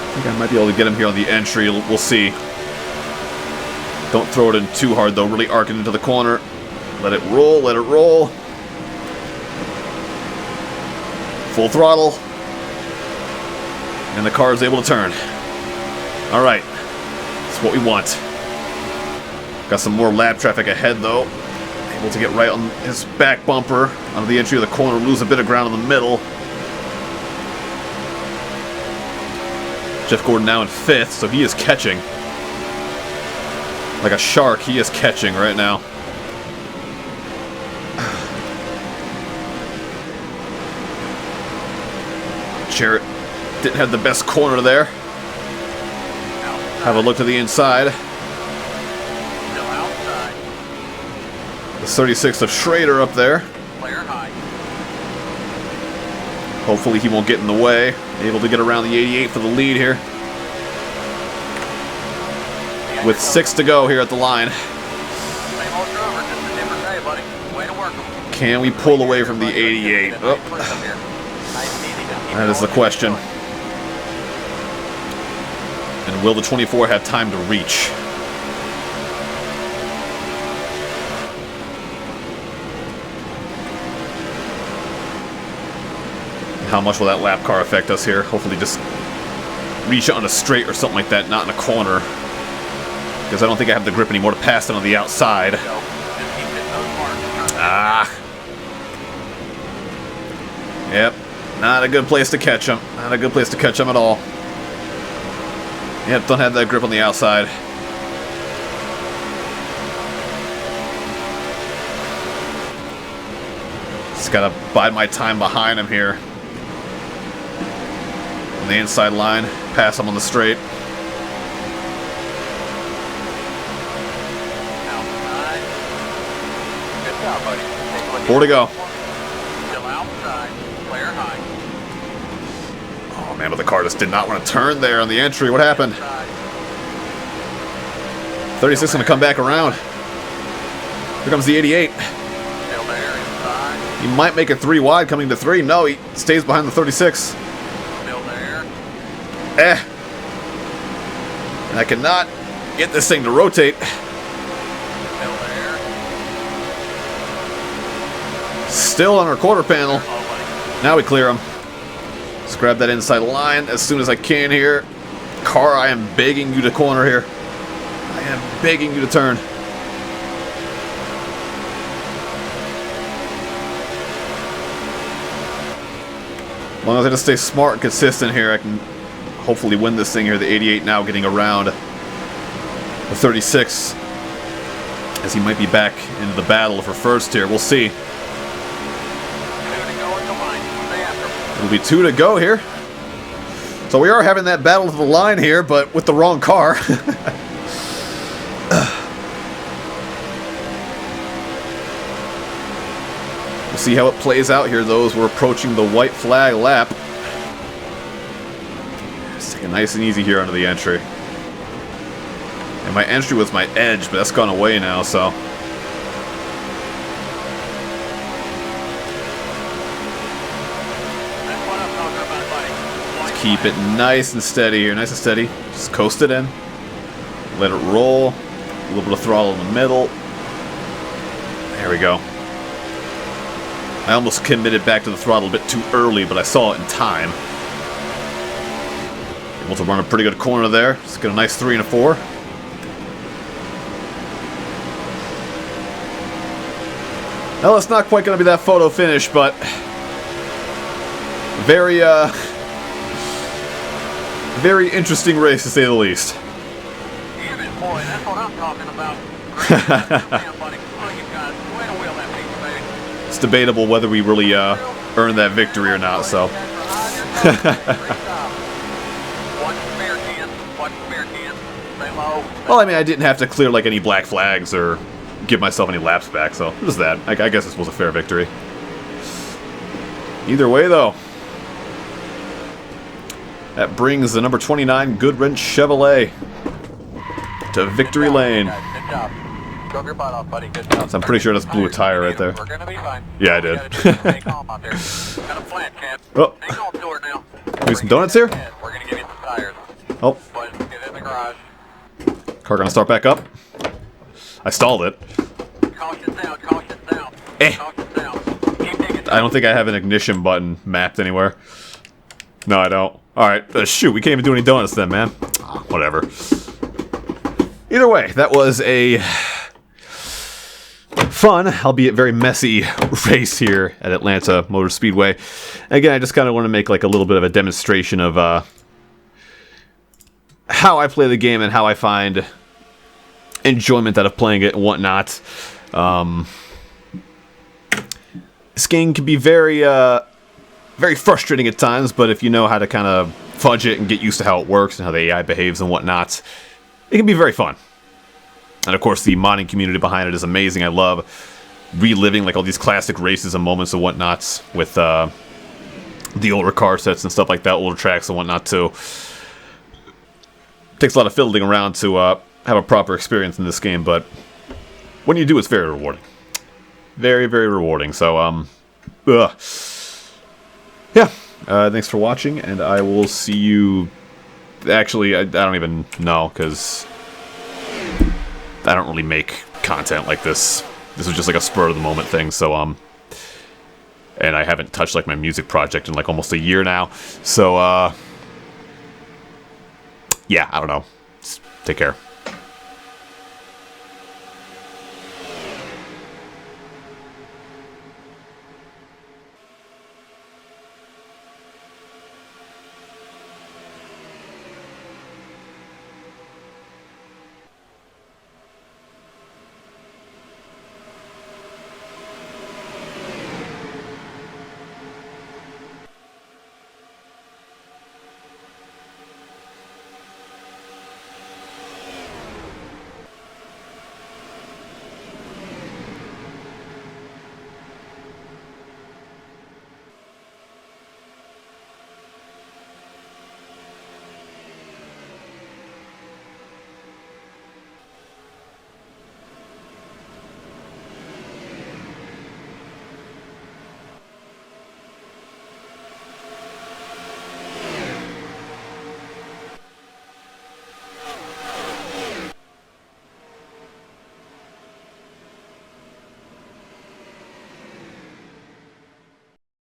I think I might be able to get him here on the entry. We'll see. Don't throw it in too hard, though. Really arc it into the corner. Let it roll, let it roll. Full throttle. And the car is able to turn. All right. That's what we want. Got some more lap traffic ahead, though. Able to get right on his back bumper. Onto the entry of the corner. Lose a bit of ground in the middle. Jeff Gordon now in 5th, so he is catching. Like a shark, he is catching right now. Jarrett didn't have the best corner there. Have a look to the inside. The 36th of Schrader up there. Hopefully he won't get in the way. Able to get around the 88 for the lead here. With 6 to go here at the line. Can we pull away from the 88? Oh. That is the question. And will the 24 have time to reach? How much will that lap car affect us here? Hopefully just reach it on a straight or something like that, not in a corner. Because I don't think I have the grip anymore to pass it on the outside. Ah. Yep. Not a good place to catch him. Not a good place to catch him at all. Yep, don't have that grip on the outside. Just gotta bide my time behind him here. On the inside line, pass him on the straight. Good job, buddy. Take a look. 4 to go. Still outside. Clear high. Oh man, but the car just did not want to turn there on the entry. What happened? 36 gonna come back around. Here comes the 88. Still there inside. He might make it 3 wide coming to 3. No, he stays behind the 36. Still there. And I cannot get this thing to rotate. Still there. Still on our quarter panel. Oh, buddy. Now we clear him. Let's grab that inside line as soon as I can here. Car, I am begging you to corner here. I am begging you to turn. As long as I just stay smart and consistent here, I can hopefully win this thing here. The 88 now getting around the 36, as he might be back into the battle for first here. We'll see. 2 to go at the line. Stay after him. It'll be 2 to go here. So we are having that battle to the line here, but with the wrong car. We'll see how it plays out here, though, as we're approaching the white flag lap. Just take it nice and easy here under the entry. And my entry was my edge, but that's gone away now, so. keep it nice and steady here, nice and steady. Just coast it in. Let it roll. A little bit of throttle in the middle. There we go. I almost committed back to the throttle a bit too early, but I saw it in time. Able to run a pretty good corner there. Just get a nice 3 and a 4. Well, it's not quite going to be that photo finish, but very, very interesting race to say the least. Damn it, boy, that's what I'm talking about. Damn, buddy. Oh, you guys, way to wheel that piece, baby. It's debatable whether we really earned that victory or not, so. Well, I mean, I didn't have to clear like any black flags or give myself any laps back, so just that. I guess this was a fair victory. Either way, though, that brings the number 29 Goodwrench Chevrolet to victory lane. Good job. Drove your butt off, buddy. Good job. So I'm pretty sure that's blew a tire right there. We're gonna be fine. Yeah, I did. Stay calm out there. Got a flat, champ. Oh. Stay calm to her now. Maybe some donuts here? We're gonna give you some tires. Oh, But get in the garage. car gonna start back up. I stalled it. Caution down, caution down. Eh. Caution down. Keep digging. I don't think I have an ignition button mapped anywhere. No, I don't. Alright, shoot, we can't even do any donuts then, man. Whatever. Either way, that was a fun, albeit very messy, race here at Atlanta Motor Speedway. Again, I just kind of want to make like a little bit of a demonstration of how I play the game and how I find enjoyment out of playing it and whatnot. This game can be very, very frustrating at times, but if you know how to kind of fudge it and get used to how it works and how the AI behaves and whatnot, it can be very fun. And of course, the modding community behind it is amazing. I love reliving like all these classic races and moments and whatnots with the older car sets and stuff like that, older tracks and whatnot too. Takes a lot of fiddling around to have a proper experience in this game, but when you do, it's very rewarding. Very, very rewarding. So, yeah. Thanks for watching, and I will see you. Actually, I don't even know, because I don't really make content like this. This was just like a spur-of-the-moment thing, so, and I haven't touched, like, my music project in, like, almost a year now. So, yeah, I don't know. Take care.